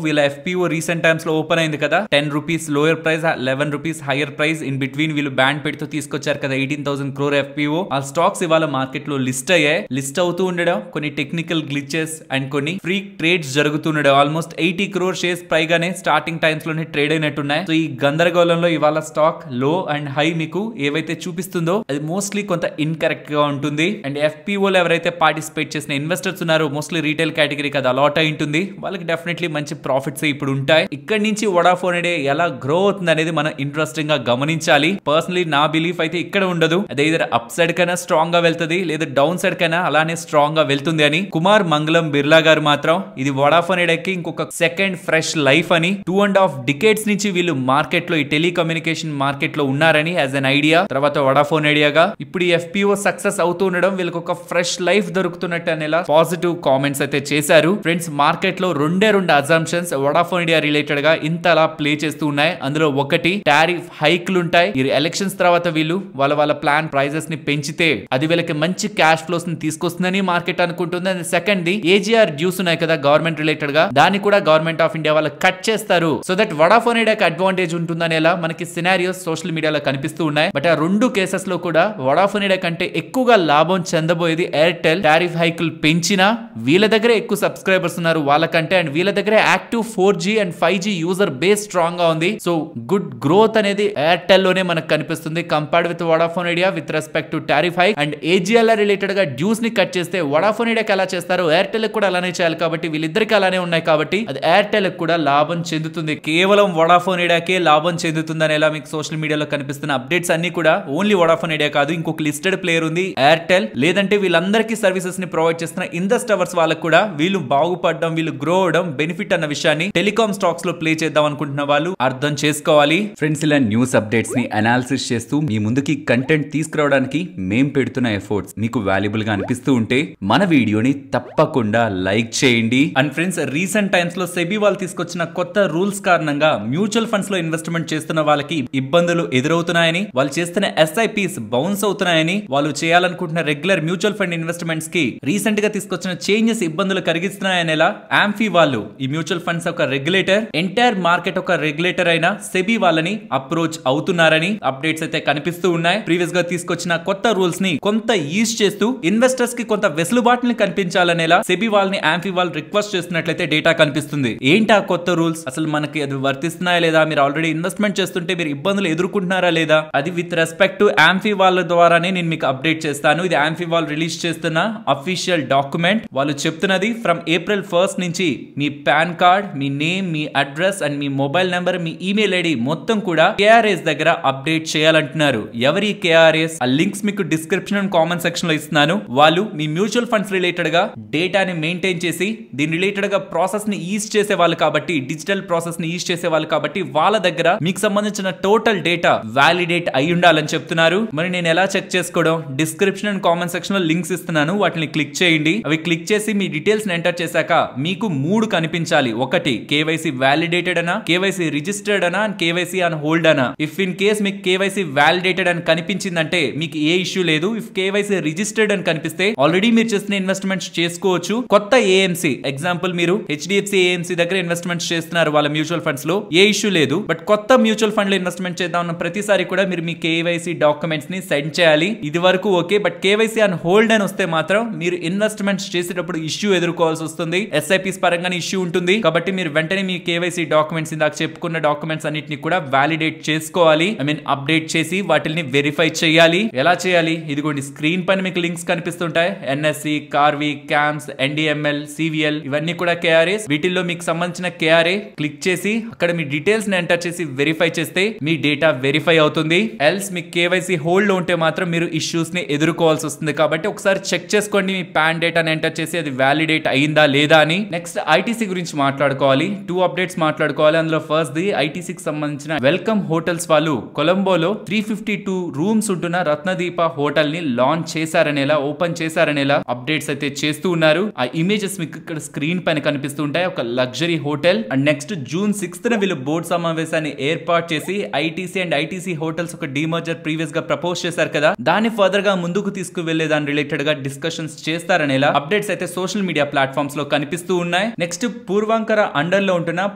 వీళ్ళ ఎఫ్పిఓ రీసెంట్ టైమ్స్ లో ఓపెన్ అయింది కదా, 10 rupees lower price, 11 rupees higher price, in between వీళ్ళు బ్యాండ్ పెడుతూ తీసుకొచ్చారు కదా 18,000 crore ఎఫ్పిఓ. ఆ స్టాక్స్ ఇవాళ మార్కెట్ లో లిస్ట్ అయ్యాయి. లిస్ట్ అవుతూ ఉండడం, కొన్ని టెక్నికల్ గ్లిచెస్ అండ్ కొన్ని ఫ్రీ ట్రేడ్స్ జరుగుతుండడం. ఆల్మోస్ట్ 80 crore షేర్స్ పైగానే స్టార్టింగ్ టైమ్స్ లోనే ట్రేడ్ అయినట్టున్నాయి. సో ఈ గందరగోళంలో ఇవాళ స్టాక్ లో అండ్ హై మీకు ఏవైతే చూపిస్తుందో అది మోస్ట్లీ కొంత ఇన్కరెక్ట్ గా ఉంటుంది. అండ్ ఎఫ్పిఓలో ఎవరైతే పార్టిసిపేట్ చేసిన ఇన్వెస్టర్స్ ఉన్నారో మోస్ట్లీ రీటైల్ కేటగిరీకి అది అలాట్ అయి ఉంటుంది. వాళ్ళకి డెఫినెట్లీ మంచి ప్రాఫిట్స్ ఇప్పుడు ఉంటాయి. ఇక్కడ నుంచి వోడాఫోన్ ఐడియా ఎలా గ్రో అవుతుంది అనేది మనం ఇంట్రెస్టింగ్ గా గమనించాలి. పర్సనలీ నా బిలీఫ్ అయితే ఇక్కడ ఉండదు, అదే ఇదర్ అప్ సైడ్ కైనా స్ట్రాంగ్ గా వెళ్తుంది, లేదా డౌన్ సైడ్ కైనా అలానే స్ట్రాంగ్ గా వెళ్తుంది అని. కుమార్ మంగళం బిర్లా గారు మాత్రం ఇది వోడాఫోన్ ఐడియాకి ఇంకొక సెకండ్ ఫ్రెష్ లైఫ్ అని, 2.5 డికేడ్స్ నుంచి వీళ్ళు మార్కెట్ లో ఈ టెలికమ్యూనికేషన్ మార్కెట్ లో ఉన్నారని యాజ్ అన్ ఐడియా. తర్వాత వోడాఫోన్ ఐడియాగా ఇప్పుడు ఈ ఎఫ్పిఓ సక్సెస్ అవుతూ ఉండడం వీళ్ళకి ఒక ఫ్రెష్ లైఫ్ దొరుకుతున్నట్టు అనేలా పాజిటివ్ కామెంట్స్ అయితే చేశారు. ఫ్రెండ్స్, మార్కెట్ లో రెండే అజంప్షన్స్ వోడాఫోన్ ఐడియా రిలేటెడ్ గా ఇంతలా ప్లే చేస్తూ ఉన్నాయి. అందులో ఒకటి టారిఫ్ హైక్లు ఉంటాయి. ఈ ఎలక్షన్స్ తర్వాత వీళ్ళు వాళ్ళ ప్లాన్ ప్రైజెస్ ని పెంచితే అది వీళ్ళకి మంచి క్యాష్ ఫ్లోస్ ని తీసుకొస్తుందని మార్కెట్ అనుకుంటుంది. And second the AGR dues ఉన్నాయి కదా గవర్నమెంట్ రిలేటెడ్ గా, దాన్ని కూడా గవర్నమెంట్ ఆఫ్ ఇండియా వాళ్ళు కట్ చేస్తారు. సో దట్ వోడాఫోన్ ఐడియాకి అడ్వాంటేజ్ ఉంటుందనేలా మనకి సినారియోస్ సోషల్ మీడియాలో కనిపిస్తూ ఉన్నాయి. బట్ ఆ రెండు కేసెస్ లో కూడా వోడాఫోన్ ఐడియా కంటే ఎక్కువగా లాభం చెందబోయేది ఎయిర్టెల్. టారిఫ్ హైకులు పెంచినా వీళ్ళ దగ్గర ఎక్కువ సబ్స్క్రైబర్స్ ఉన్నారు వాళ్ళకంటే, అండ్ వీళ్ళ దగ్గర active 4G and 5G user base strong గా ఉంది. సో గుడ్ గ్రోత్ అనేది ఎయిర్టెల్ లోనే మనకు కనిపిస్తుంది compared with Vodafone Idea with respect to tariff hike. And AGLR related గా డ్యూస్ ని కట్ చేస్తే వోడాఫోన్ ఐడియాకి ఎలా చేస్తారో ఎయిర్టెల్ కూడా అలానే చేయాలి. కాబట్టి వీళ్ళిద్దరికి అలానే ఉన్నాయి కాబట్టి అది ఎయిర్టెల్ కూడా లాభం చెందుతుంది. కేవలం వోడాఫోన్ ఐడియాకే లాభం చెందుతుంది అనేలా మీకు సోషల్ మీడియాలో కనిపిస్తున్న అప్డేట్స్ అన్ని కూడా ఓన్లీ వోడాఫోన్ ఐడియా కాదు, ఇంకొక లిస్టెడ్ ప్లేయర్ ఉంది ఎయిర్టెల్. లేదంటే వీళ్ళందరికీ సర్వీసెస్ ని ప్రొవైడ్ చేస్తున్న ఇండస్ టవర్స్ వాళ్ళకు కూడా వీళ్ళు బాగుపడడం, వీళ్ళు గ్రో అవడం బెనిఫిట్ అన్న విషయాన్ని టెలికామ్ స్టాక్స్ లో ప్లే చేద్దాం అనుకుంటున్న వాళ్ళు అర్థం చేసుకోవాలి. ఫ్రెండ్స్, ఇలా న్యూస్ అప్డేట్స్ ని అనాలిసిస్ చేస్తూ మీ ముందుకి కంటెంట్ తీసుకురావడానికి మేం పెడుతున్న ఎఫర్ట్స్ మీకు వాల్యుబుల్ గా అనిపిస్తూ ఉంటే మన వీడియోని తప్పకుండా లైక్ చేయండి. అండ్ ఫ్రెండ్స్, రీసెంట్ టైమ్స్ లో సెబీ వాళ్ళు తీసుకొచ్చిన కొత్త రూల్స్ కారణంగా మ్యూచువల్ ఫండ్స్ లో ఇన్వెస్ట్మెంట్ చేస్తున్న వాళ్ళకి ఇబ్బందులు ఎదురవుతున్నాయని, వాళ్ళు చేస్తున్న ఎస్ఐపిస్ బౌన్స్ అవుతున్నాయని, వాళ్ళు చేయాలనుకుంటున్న రెగ్యులర్ మ్యూచువల్ ఫండ్ ఇన్వెస్ట్మెంట్స్ కి రీసెంట్ గా తీసుకొచ్చిన చేంజెస్ ఇబ్బందులు కలిగిస్తున్నాయనేలా ఆంఫీ వాళ్ళు, ఈ మ్యూచువల్ ఫండ్స్ ఒక రెగ్యులేటర్, ఎంటైర్ మార్కెట్ ఒక రెగ్యులేటర్ అయిన సెబీ వాళ్ళని అప్రోచ్ అవుతున్నారని అప్డేట్స్ అయితే కనిపిస్తూ ఉన్నాయి. ప్రీవియస్ గా తీసుకొచ్చిన కొత్త రూల్స్ ని కొంత ఈజ్ చేస్తూ ఇన్వెస్టర్స్ కి కొంత వెసులుబాటుని కనిపించాలనేలా సెబీ వాళ్ళని ఆంఫీ వాళ్ళు రిక్వెస్ట్ చేస్తున్నట్లయితే డేటా కనిపిస్తుంది. ఏంటి ఆ కొత్త రూల్స్, అసలు మనకి అది వర్తిస్తున్నాయా లేదా, మీరు ఆల్రెడీ ఇన్వెస్ట్మెంట్ చేస్తుంటే మీరు ఇబ్బందులు ఎదుర్కొంటున్నారా లేదా, అది విత్ రెస్పెక్ట్ టు ఆంఫీ వాళ్ళ ద్వారానే నేను మీకు అప్డేట్ చేస్తాను. ఇది ఆంఫీ వాళ్ళు రిలీజ్ చేస్తున్న అఫీషియల్ డాక్యుమెంట్. వాళ్ళు చెప్తున్నది ఫ్రమ్ April 1st నుంచి మీ పాన్ కార్డ్, మీ నేమ్, మీ అడ్రస్ అండ్ మీ మొబైల్ నెంబర్, మీ ఈమెయిల్ ఐడి మొత్తం కూడా KRAs దగ్గర అప్డేట్ చేయాలంటున్నారు. ఎవరి KRAs, ఆ లింక్స్ మీకు డిస్క్రిప్షన్ అండ్ కామెంట్ సెక్షన్ లో ఇస్తున్నాను. వాళ్ళు మీ మ్యూచువల్ ఫండ్స్ రిలేటెడ్ గా డేటాని మెయింటైన్ చేసి దీని రిలేటెడ్ గా ప్రాసెస్ ని ఈజ్ చేసే వాళ్ళు కాబట్టి, డిజిటల్ ప్రాసెస్ ని ఈజ్ చేసే వాళ్ళు కాబట్టి వాళ్ళ దగ్గర మీకు సంబంధించిన టోటల్ డేటా వ్యాలిడేట్ అయి ఉండాలని చెప్తున్నారు. మరి నేను ఎలా చెక్ చేసుకోవడం, డిస్క్రిప్షన్ అండ్ కామెంట్ సెక్షన్ లో లింక్స్ ఇస్తున్నాను, వాటిని క్లిక్ చేయండి. అవి క్లిక్ చేసి మీ డీటెయిల్స్ ఎంటర్ చేశాక మీకు 3 కనిపించాలి. ఒకటి కేవైసీ వ్యాలిడేటెడ్ అనా, కేవైసీ రిజిస్టర్డ్ అనా, అండ్ కేవైసీ ఆన్ హోల్డ్ అనా. ఇఫ్ ఇన్ కేస్ మీకు కేవైసీ వ్యాలిడేటెడ్ అని కనిపించిందంటే మీకు ఏ ఇష్యూ లేదు. ఇఫ్ కేవైసీ రిజిస్టర్డ్ అని కనిపిస్తే ఆల్రెడీ మీరు చేసిన ఇన్వెస్ట్మెంట్స్ చేసుకోవచ్చు. కొత్త ఏఎంసీ ఎగ్జాంపుల్ మీరు HDFC AMC దగ్గర ఇన్వెస్ట్మెంట్స్ చేస్తున్నారు వాళ్ళ మ్యూచువల్ ఫండ్స్ లో, ఏ ఇష్యూ లేదు. బట్ కొత్త మ్యూచువల్ ఫండ్ లో ఇన్వెస్ట్మెంట్ చేద్దాం ప్రతిసారి కూడా మీరు మీ కేవైసీ డాక్యుమెంట్స్ ని సెండ్ చేయాలి. ఇది వరకు okay, but KYC on hold అని వస్తే మాత్రం మీరు ఇన్వెస్ట్మెంట్స్ చేసేటప్పుడు ఇష్యూ ఎదుర్కోవాల్సి వస్తుంది. SIPs పరంగానే ఇష్యూ ఉంటుంది కాబట్టి మీరు వెంటనే మీ కేవైసీ డాక్యుమెంట్స్, ఇందాక చెప్పుకున్న డాక్యుమెంట్స్ అన్నిటిని కూడా వ్యాలిడేట్ చేసుకోవాలి. అప్డేట్ చేసి వాటిని వెరిఫై చేయాలి. ఎలా చేయాలి, ఇదిగోండి స్క్రీన్ పైన మీకు లింక్స్ కనిపిస్తుంటాయి. NSE, Karvy, CAMS, NDML, CVL ఇవన్నీ కూడా KRAs. వీటిల్లో మీకు సంబంధించిన KRA క్లిక్ చేసి అక్కడ మీ డీటెయిల్స్ ని ఎంటర్ చేసి వెరిఫై చేస్తే మీ డేటా వెరిఫై అవుతుంది. ఎల్స్ మీ కేవైసీ హోల్డ్ లో ఉంటే మాత్రం మీరు ఇష్యూస్ ని ఎదుర్కోవాల్సి వస్తుంది. కాబట్టి ఒకసారి చెక్ చేసుకోండి మీ పాన్ డేటాని ఎంటర్ చేసి అది వ్యాలిడేట్ అయిందా లేదా అని. నెక్స్ట్ ఐటీసీ గురించి మాట్లాడుకోవాలి. 2 అప్డేట్స్ మాట్లాడుకోవాలి. అందులో ఫస్ట్ ది ఐటీసీకి సంబంధించిన వెల్కమ్ హోటల్స్ వాళ్ళు కొలంబోలో 352 రూమ్స్ ఉంటున్న రత్నదీప హోటల్ ని లాంచ్ చేశారనేలా, ఓపెన్ చేశారనేలా అప్డేట్స్ అయితే చేస్తూ ఉన్నారు. ఆ ఇమేజెస్ మీకు ఇక్కడ స్క్రీన్ పైన కనిపిస్తూ ఉంటాయి. ఒక luxury hotel. And next June 6th వీళ్ళు బోర్డు సమావేశాన్ని ఏర్పాటు చేసి ఐటీసీ అండ్ ఐటీసీ హోటల్స్ ఒక డీమర్జర్ ప్రీవియస్ గా ప్రపోజ్ చేశారు కదా, దాన్ని ఫర్దర్ గా ముందుకు తీసుకువెళ్లే దాని రిలేటెడ్ గా డిస్కషన్స్ చేస్తారనేలా అప్డేట్స్ అయితే సోషల్ మీడియా ప్లాట్ఫామ్స్ లో కనిపిస్తూ ఉన్నాయి. నెక్స్ట్ పూర్వాంకర అండర్ లో ఉంటున్న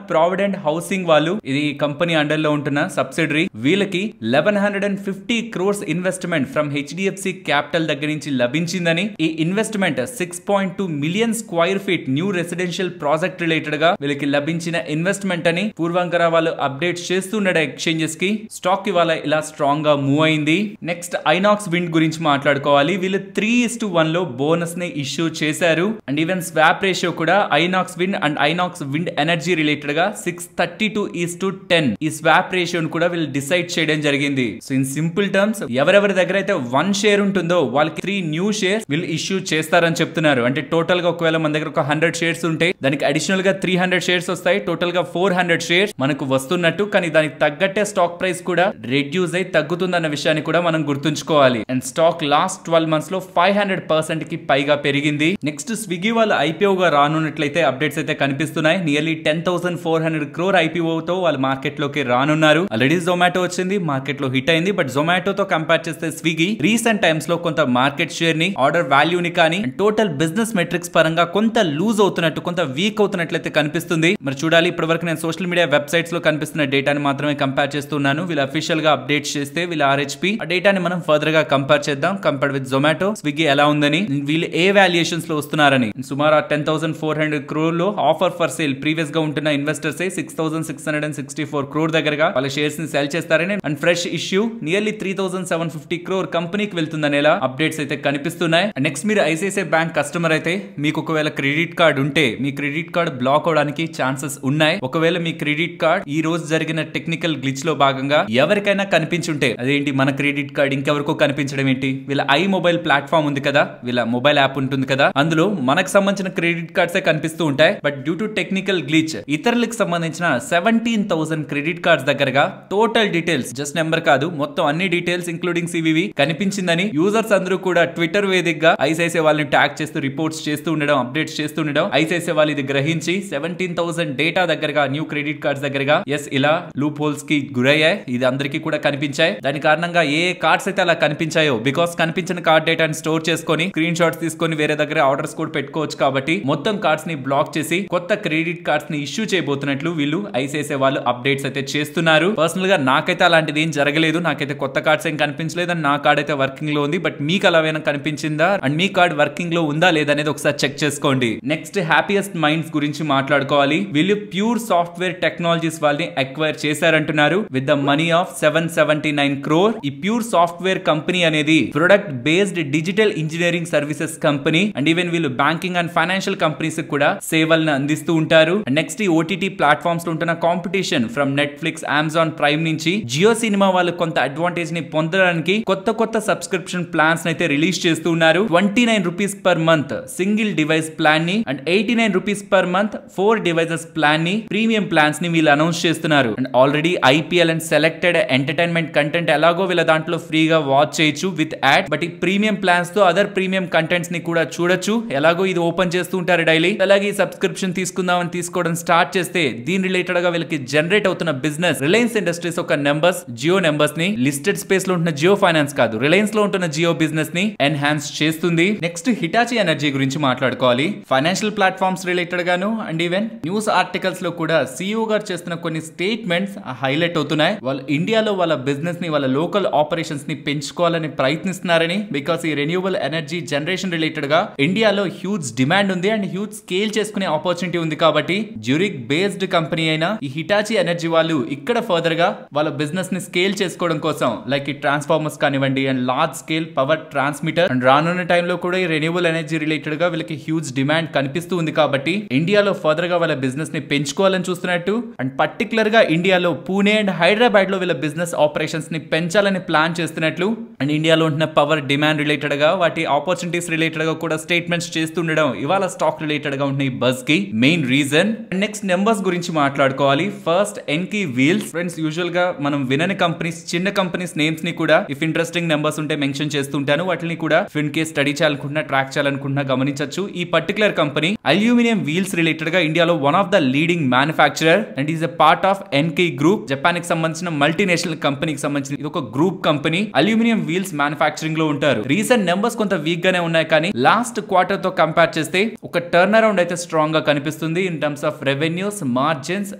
ప్రావిడెంట్ హౌసింగ్ వాళ్ళు, ఇది కంపెనీ అండర్ లో ఉంటున్న సబ్సిడరీ, వీళ్ళకి 1150 crores investment from HDFC capital దగ్గర నుంచి లభించిందని, ఈ investment 6.2 million square feet new residential project related గా వీళ్ళకి లభించిన ఇన్వెస్ట్మెంట్ అని పూర్వాంకర వాళ్ళు అప్డేట్ చేస్తుండడం ఎక్స్చేంజెస్ కి స్టాక్ ఇవాళ ఇలా స్ట్రాంగ్ గా మూవ్ అయింది. నెక్స్ట్ ఐనాక్స్ విండ్ గురించి మాట్లాడుకోవాలి. వీళ్ళు 3:1 లో బోనస్ ని ఇష్యూ చేశారు అండ్ ఈవెన్ స్వాప్ రేషియో కూడా INOX wind and INOX wind energy related గా 6:32:10 ఈ స్వాప్ రేషియోను కూడా వీళ్ళు డిసైడ్ చేయడం జరిగింది. సో ఇన్ సింపుల్ టర్మ్స్ ఎవరెవరి దగ్గర అయితే 1 షేర్ ఉంటుందో వాళ్ళకి 3 న్యూ షేర్స్ వీళ్ళు ఇష్యూ చేస్తారని చెప్తున్నారు. అంటే టోటల్ గా ఒకవేళ మన దగ్గర ఒక 100 షేర్స్ ఉంటే దానికి అడిషనల్ గా 300 షేర్స్ వస్తాయి. టోటల్ గా 400 షేర్స్ మనకు వస్తున్నట్టు, కానీ దానికి తగ్గట్టే స్టాక్ ప్రైస్ కూడా రెడ్యూస్ అయి తగ్గుతుందన్న విషయాన్ని కూడా మనం గుర్తుంచుకోవాలి. అండ్ స్టాక్ లాస్ట్ 12 months లో 500% కి పైగా పెరిగింది. నెక్స్ట్ స్విగ్గీ వాళ్ళు ఐపీఓ గా రానున్నట్లయితే అప్డేట్స్ అయితే కనిపిస్తున్నాయి. నియర్లీ 10,400 crore ఐపీఓ తో వాళ్ళు మార్కెట్ లోకి రానున్నారు. ఆల్రెడీ జొమాటో వచ్చింది, మార్కెట్ లో హిట్ అయింది. బట్ జొమాటోతో కంపేర్ చేస్తే స్విగ్గీ రీసెంట్ టైమ్స్ లో కొంత మార్కెట్ షేర్ ని, ఆర్డర్ వాల్యూని కానీ టోటల్ బిజినెస్ మెట్రిక్స్ పరంగా కొంత లూజ్ అవుతున్నట్టు, కొంత వీక్ అవుతున్నట్లయితే కనిపిస్తుంది. మరి చూడాలి. ఇప్పటి వరకు నేను సోషల్ మీడియా వెబ్సైట్స్ లో కనిపిస్తున్న డేటాని మాత్రమే కంపేర్ చేస్తున్నాను. వీళ్ళు అఫీషియల్ గా అప్డేట్ చేస్తే వీళ్ళ ఆర్హెచ్పి ఆ డేటాని మనం ఫర్దర్ గా కంపేర్ చేద్దాం. కంపేర్ విత్ జొమాటో, స్విగ్గీ ఎలా ఉందని, వీళ్ళు ఏ వాల్యుయేషన్స్ లో వస్తున్నారని. సుమారు 10,400 crore లో ఆఫర్ ఫర్ సేల్ ప్రీవియస్ గా ఉంటున్న ఇన్వెస్టర్స్ 6,664 crore దగ్గరగా వాళ్ళ షేర్స్ ని సెల్ చేస్తారని and fresh issue nearly 3,750 crore కంపెనీకి వెళ్తుందనేలా అప్డేట్స్ అయితే కనిపిస్తున్నాయి. నెక్స్ట్ మీరు ఐసిఐసిఐ బ్యాంక్ కస్టమర్ అయితే మీకు ఒకవేళ క్రెడిట్ కార్డ్ ఉంటే మీ క్రెడిట్ కార్డ్ బ్లాక్ అవడానికి ఛాన్సెస్ ఉన్నాయి. ఒకవేళ మీ క్రెడిట్ కార్డ్ ఈ రోజు జరిగిన టెక్నికల్ గ్లిచ్ లో భాగంగా ఎవరికైనా కనిపించుంటే, అదేంటి మన క్రెడిట్ కార్డ్ ఇంకెవరికో కనిపించడం ఏంటి, వీళ్ళ ఐ మొబైల్ ప్లాట్ఫామ్ ఉంది కదా, వీళ్ళ మొబైల్ యాప్ ఉంటుంది కదా, అందులో మనకు సంబంధించిన క్రెడిట్ కార్డ్స్ కనిపిస్తూ ఉంటాయి. But due to technical glitch ఇతరులకు సంబంధించిన 17,000 క్రెడిట్ కార్డ్స్ దగ్గరగా టోటల్ డీటెయిల్స్, జస్ట్ నెంబర్ కాదు మొత్తం అన్ని డీటెయిల్స్ ఇంక్లూడింగ్ సివివి కనిపించిందని యూజర్స్ అందరూ కూడా ట్విట్టర్ వేదికగా ఐసిఐసిఐ వాళ్ళని ట్యాగ్ చేస్తూ రిపోర్ట్స్ చేస్తూ ఉండడం, అప్డేట్స్ చేస్తూ ఉండడం, ఐసిఐసిఐ వాళ్ళు ఇది గ్రహించి 17,000 డేటా దగ్గరగా న్యూ క్రెడిట్ కార్డ్స్ దగ్గరగా ఇలా లూప్ హోల్స్ కి గురయ్యాయి. ఇది అందరికీ కూడా కనిపించాయి. దాని కారణంగా ఏ కార్డ్స్ అయితే అలా కనిపించాయో, బికాస్ కనిపించిన కార్డ్ డేటాని స్టోర్ చేసుకొని స్క్రీన్ షాట్స్ తీసుకొని వేరే దగ్గర ఆర్డర్స్ కూడా పెట్టుకోవచ్చు కాబట్టి మొత్తం కార్డ్స్ ని బ్లాక్ చేసి కొత్త క్రెడిట్ కార్డ్స్ ని ఇష్యూ చేయబోతున్నట్లు వీళ్ళు ఐసిఐసిఐ వాళ్ళు అప్డేట్స్ అయితే చేస్తున్నారు. పర్సనల్ గా నాకైతే అలాంటిది ఏం జరగలేదు. నాకైతే కొత్త కార్డ్స్ ఏం కనిపించలేదు అండ్ నా కార్డ్ అయితే వర్కింగ్ లో ఉంది. బట్ మీకు అలా ఏమైనా కనిపించిందా అండ్ మీ కార్డ్ వర్కింగ్ లో ఉందా లేదా అనేది ఒకసారి చెక్ చేసుకోండి. నెక్స్ట్ హ్యాపీయెస్ట్ మైండ్స్ గురించి మాట్లాడుకోవాలి. వీళ్ళు ప్యూర్ సాఫ్ట్వేర్ టెక్నాలజీస్ వాళ్ళని అక్వైర్ చేశారంటున్నారు with the money of 779 crore. ఈ ప్యూర్ సాఫ్ట్వేర్ కంపెనీ అనేది product based digital engineering services company and even వీళ్ళు బ్యాంకింగ్ అండ్ ఫైనాన్షియల్ కంపెనీస్ కూడా సేవలను అందిస్తూ ఉంటారు. నెక్స్ట్ ఈ ఓటీటీ ప్లాట్ఫామ్స్ లో ఉంటున్న competition from Netflix, Amazon prime నుంచి జియో సినిమా వాళ్ళు కొంత అడ్వాంటేజ్ ని పొందడానికి కొత్త సబ్స్క్రిప్షన్ ప్లాన్స్ అయితే రిలీజ్ చేస్తూ ఉన్నారు. 29 rupees per month single device plan ని and 89 rupees per month 4 devices plan ని, ప్రీమియం ప్లాన్స్ ని వీళ్ళు అనౌన్స్ చేస్తున్నారు. And already IPL and selected entertainment content ఎలాగో వీళ్ళ దాంట్లో ఫ్రీగా వాచ్ చేయొచ్చు విత్ యాడ్. బట్ ఈ ప్రీమియం ప్లాన్స్ తో అదర్ ప్రీమియం కంటెంట్స్ ని కూడా చూడొచ్చు. ఎలాగో ఇది ఓపెన్ చేస్తూ ఉంటారు డైలీ. అలాగే సబ్స్క్రిప్షన్ తీసుకుందామని తీసుకోవడం స్టార్ట్ చేస్తే దీని రిలేటెడ్ గా వీళ్ళకి జనరేట్ అవుతున్న బిజినెస్ రిలయన్స్ ఇండస్ట్రీస్ ఒక నెంబర్స్, జియో నెంబర్స్ ని, లిస్టెడ్ స్పేస్ లో ఉంటున్న జియో ఫైనాన్స్ కాదు రిలయన్స్ లో ఉంటున్న జియో బిజినెస్ ని ఎన్హాన్స్ చేస్తుంది. నెక్స్ట్ హిటాచి ఎనర్జీ గురించి మాట్లాడుకోవాలి. ఫైనాన్షియల్ ప్లాట్ఫామ్స్ రిలేటెడ్ గాను అండ్ ఈవెన్ న్యూస్ ఆర్టికల్స్ లో కూడా సిఇఓ గారు చేస్తున్న కొన్ని స్టేట్మెంట్స్ హైలైట్ అవుతున్నాయి. వాళ్ళు ఇండియాలో వాళ్ళ బిజినెస్ ని, వాళ్ళ లోకల్ ఆపరేషన్స్ ని పెంచుకోవాలని ప్రయత్నిస్తున్నారని. బికాస్ ఈ రెన్యూవబుల్ ఎనర్జీ జనరేషన్ రిలేటెడ్ గా ఇండియాలో హ్యూజ్ డిమాండ్ ఉంది అండ్ హ్యూజ్ స్కేల్ చేసుకునే ఆపర్చునిటీ ఉంది కాబట్టి జ్యూరిక్ బేస్డ్ కంపెనీ అయిన ఈ హిటాచి ఎనర్జీ వాళ్ళు ఇక్కడ ఫర్దర్ గా వాళ్ళ బిజినెస్ ని స్కేల్ చేసుకోవడం కోసం లైక్ ఈ ట్రాన్స్ఫార్మర్స్ కానివ్వండి and large scale power transmitter and రానున్న టైంలో కూడా ఈ రెన్యూవబుల్ ఎనర్జీ రిలేటెడ్ గా వీళ్ళకి హ్యూజ్ డిమాండ్ కనిపిస్తూ ఉంది కాబట్టి ఇండియాలో ఫర్దర్ గా వాళ్ళ బిజినెస్ ని పెంచుకోవాలని చూస్తున్నట్టు అండ్ పర్టికులర్ గా ఇండియాలో పూణే అండ్ హైదరాబాద్ లో వీళ్ళ బిజినెస్ ఆపరేషన్స్ ని పెంచాలని ప్లాన్ చేస్తున్నట్లు అండ్ ఇండియాలో ఉంటున్న పవర్ డిమాండ్ రిలేటెడ్ గా వాటి ఆపర్చునిటీస్ రిలేటెడ్ గా కూడా స్టేట్మెంట్స్ చేస్తుండడం ఇవాళ స్టాక్ రిలేటెడ్ గా ఉంటున్న ఈ బజ్ కి మెయిన్ రీజన్. నెక్స్ట్ నెంబర్స్ గురించి మాట్లాడుకోవాలి. First Enkei wheels. Friends usual గా మనం వినని కంపెనీస్, చిన్న కంపెనీస్ నేమ్స్ ని కూడా ఇఫ్ ఇంట్రెస్టింగ్ నెంబర్స్ ఉంటే మెన్షన్ చేస్తుంటాను. వాటిని కూడా ఇన్ కేస్ స్టడీ చేయాలనుకుంటున్నా, ట్రాక్ చేయాలనుకుంటున్నా గమనించవచ్చు. ఈ particular company aluminium wheels related గా ఇండియాలో one of the leading manufacturer and is a part of Enkei group. Japan కి సంబంధించిన మల్టీనేషనల్ కంపెనీకి సంబంధించిన ఇది ఒక group group company aluminium wheels manufacturing లో ఉంటారు. రీసెంట్ నెంబర్స్ కొంత వీక్ గానే ఉన్నాయి, కానీ లాస్ట్ క్వార్టర్ తో కంపేర్ చేస్తే ఒక టర్న్ అరౌండ్ అయితే స్ట్రాంగ్ గా కనిపిస్తుంది. In terms of revenues, margins,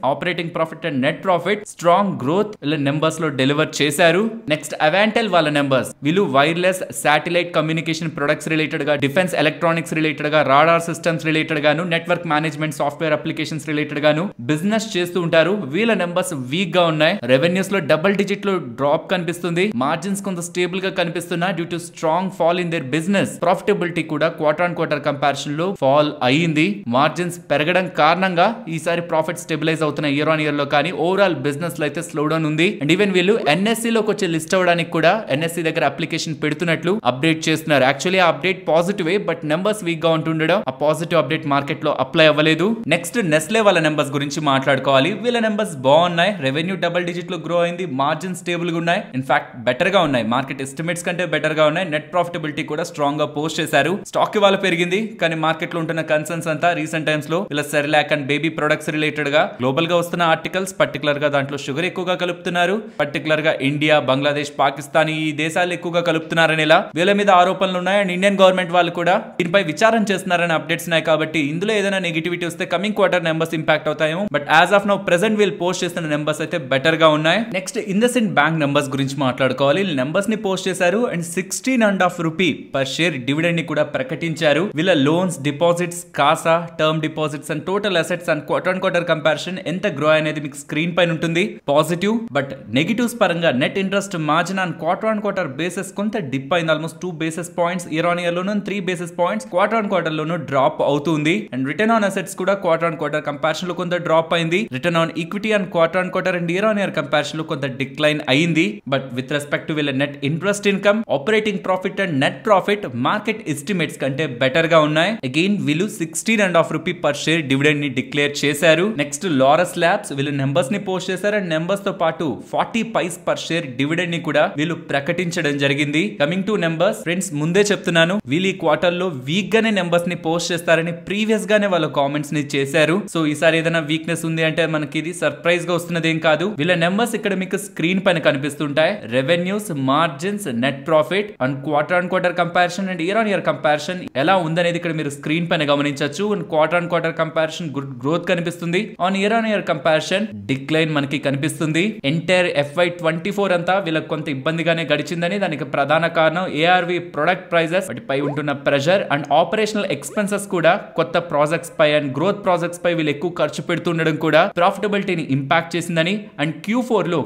operating profit and net profit strong growth వీళ్ళ నెంబర్స్ లో డెలివర్ చేశారు. నెక్స్ట్ అవాంటెల్ వాళ్ళ నెంబర్స్, వీళ్ళు wireless satellite communication products related గా, డిఫెన్స్ ఎలక్ట్రానిక్స్ రిలేటెడ్ గా, రాడార్ సిస్టమ్స్ రిలేటెడ్ గాను, network management software applications related గాను business చేస్తూ ఉంటారు. వీళ్ళ నెంబర్స్ వీక్ గా ఉన్నాయి. రెవెన్యూస్ లో డబుల్ డిజిట్ లో డ్రాప్ కనిపిస్తుంది. మార్జిన్స్ కొంత స్టేబుల్ గా కనిపిస్తున్నా due to strong fall in their business. Profitability కూడా క్వార్టర్ ఆన్ క్వార్టర్ కంపారిజన్ లో ఫాల్ అయ్యింది. మార్జిన్స్ పెరగడం కారణంగా ఈసారి ప్రాఫిట్ స్టెబిలైజ్ అవుతున్న ఇయర్ ఆన్ ఇయర్ లో, కానీ ఓవరాల్ బిజినెస్ లో అయితే స్లో డౌన్ ఉంది. అండ్ ఈవెన్ వీళ్ళు ఎన్ఎస్సి లోకి వచ్చి లిస్ట్ అవ్వడానికి కూడా ఎన్ఎస్సి దగ్గర అప్లికేషన్ పెడుతున్నట్లు అప్డేట్ చేస్తున్నారు. యాక్చువల్లీ ఆ update positive, but numbers week గా ఉంటుండడం ఆ పాజిటివ్ అప్డేట్ మార్కెట్ లో అప్లై అవ్వలేదు. నెక్స్ట్ నెస్లే వాళ్ళ నెంబర్స్ గురించి మాట్లాడుకోవాలి. వీళ్ళ నెంబర్స్ బాగున్నాయి. రెవెన్యూ డబుల్ డిజిట్ లో గ్రో అయింది. మార్జిన్ స్టేబుల్ గా ఉన్నాయి. ఇన్ఫాక్ట్ బెటర్ గా ఉన్నాయి. మార్కెట్ ఎస్టిమేట్స్ కంటే బెటర్ గా ఉన్నాయి. నెట్ ప్రాఫిటబిలిటీ కూడా స్ట్రాంగ్ గా పోస్ట్ చేశారు. స్టాక్ ఇవాళ పెరిగింది, కానీ మార్కెట్ లో ఉంటున్న కన్సర్న్స్ అంతా రీసెంట్ టైమ్స్ లో వీళ్ళ Cerelac and baby products related గా గ్లోబల్ గా వస్తున్న ఆర్టికల్స్, పర్టికులర్ గా దాంట్లో షుగర్ ఎక్కువగా కలుపుతున్నారు. పర్టికులర్ గా ఇండియా, బంగ్లాదేశ్, పాకిస్తాన్ ఈ దేశాలు ఎక్కువగా కలుపుతున్నారని ఇలా వీళ్ళ మీద ఆరోపణలు ఉన్నాయి. అండ్ ఇండియన్ గవర్నమెంట్ వాళ్ళు కూడా దీనిపై విచారణ చేస్తున్నారని అప్డేట్స్ ఉన్నాయి. కాబట్టి ఇందులో ఏదైనా నెగిటివిటీ వస్తే కమింగ్ క్వార్టర్ నెంబర్స్ ఇంపాక్ట్ అవుతాయేమో. But as of now present వీళ్ళు పోస్ట్ చేస్తున్న నెంబర్స్ అయితే బెటర్ గా ఉన్నాయి. నెక్స్ట్ ఇండస్ఇండ్ బ్యాంక్ నెంబర్స్ గురించి మాట్లాడుకోవాలి. నెంబర్స్ ని పోస్ట్ చేశారు and 16.5 rupee per share dividend ని కూడా ప్రకటించారు. వీళ్ళ loans, deposits, CASA, term deposits and total assets and quarter on quarter comparison ఎంత గ్రో అనేది మీకు స్క్రీన్ పైన ఉంటుంది. పాజిటివ్, బట్ నెగిటివ్స్ పరంగా net interest margin on quarter basis కొంత డిప్ అయింది. Almost 2 basis points year on year లోను, 3 basis points quarter on quarter లోను డ్రాప్ అవుతుంది. అండ్ రిటర్న్ ఆన్ అసెట్స్ కూడా క్వార్టర్ ఆన్ క్వార్టర్ కంపారిజన్ లో కొంత డ్రాప్ అయింది. Return on equity and quarter on quarter and year on year comparison లో కొంత decline అయింది. బట్ విత్ రెస్పెక్ట్ టు వీళ్ళ net interest income, operating profit and net profit market estimates కంటే better గా ఉన్నాయి. అగైన్ వీళ్ళు 16.5 రూపీ పర్ షేర్ డివిడెండ్ ని declare చేశారు. నెక్స్ట్ లారస్ ల్యాబ్స్ వీళ్ళు నెంబర్స్ ని పోస్ట్ చేశారు అండ్ నెంబర్స్ తో పాటు 40 పైస్ పర్ షేర్ డివిడెండ్ ని కూడా వీళ్ళు ప్రకటించడం జరిగింది. కమింగ్ టు నెంబర్స్ ఫ్రెండ్స్, ముందే చెప్తున్నాను వీళ్ళు ఈ క్వార్టర్ లో వీక్ గానే నెంబర్స్ ని పోస్ట్ చేస్తారని ప్రీవియస్ గానే వాళ్ళ కామెంట్స్ ని చేశారు. సో ఈసారి ఏదైనా వీక్నెస్ ఉంది అంటే మనకి ఇది సర్ప్రైజ్ గా వస్తున్నది ఏం కాదు. వీళ్ళ నెంబర్స్ ఇక్కడ మీకు స్క్రీన్ పైన కనిపిస్తుంటాయి. Revenues, margins, net profit and quarter comparison and year on year comparison ఎలా ఉందనేది ఇక్కడ మీరు స్క్రీన్ పైన గమనించవచ్చు. క్వార్టర్ కంపారిజన్ గుడ్ గ్రోత్ కనిపిస్తుంది. ఆన్ ఇయర్ కంపారిజన్ డిక్లైన్ మనకి కనిపిస్తుంది. ఎంటైర్ FY24 అంతా వీళ్ళకి కొంత ఇబ్బందిగానే గడిచిందని, దానికి ప్రధాన కారణం ARV ప్రొడక్ట్ ప్రైజెస్ వాటిపై ఉంటున్న ప్రెషర్ అండ్ ఆపరేషనల్ ఎక్స్పెన్సెస్ కూడా కొత్త ప్రాజెక్ట్స్ పై అండ్ గ్రోత్ ప్రాజెక్ట్స్ పై వీళ్ళు ఎక్కువ ఖర్చు పెడుతుండడం కూడా ప్రాఫిటబిలిటీని ఇంపాక్ట్ చేసిందని. అండ్ Q4 లో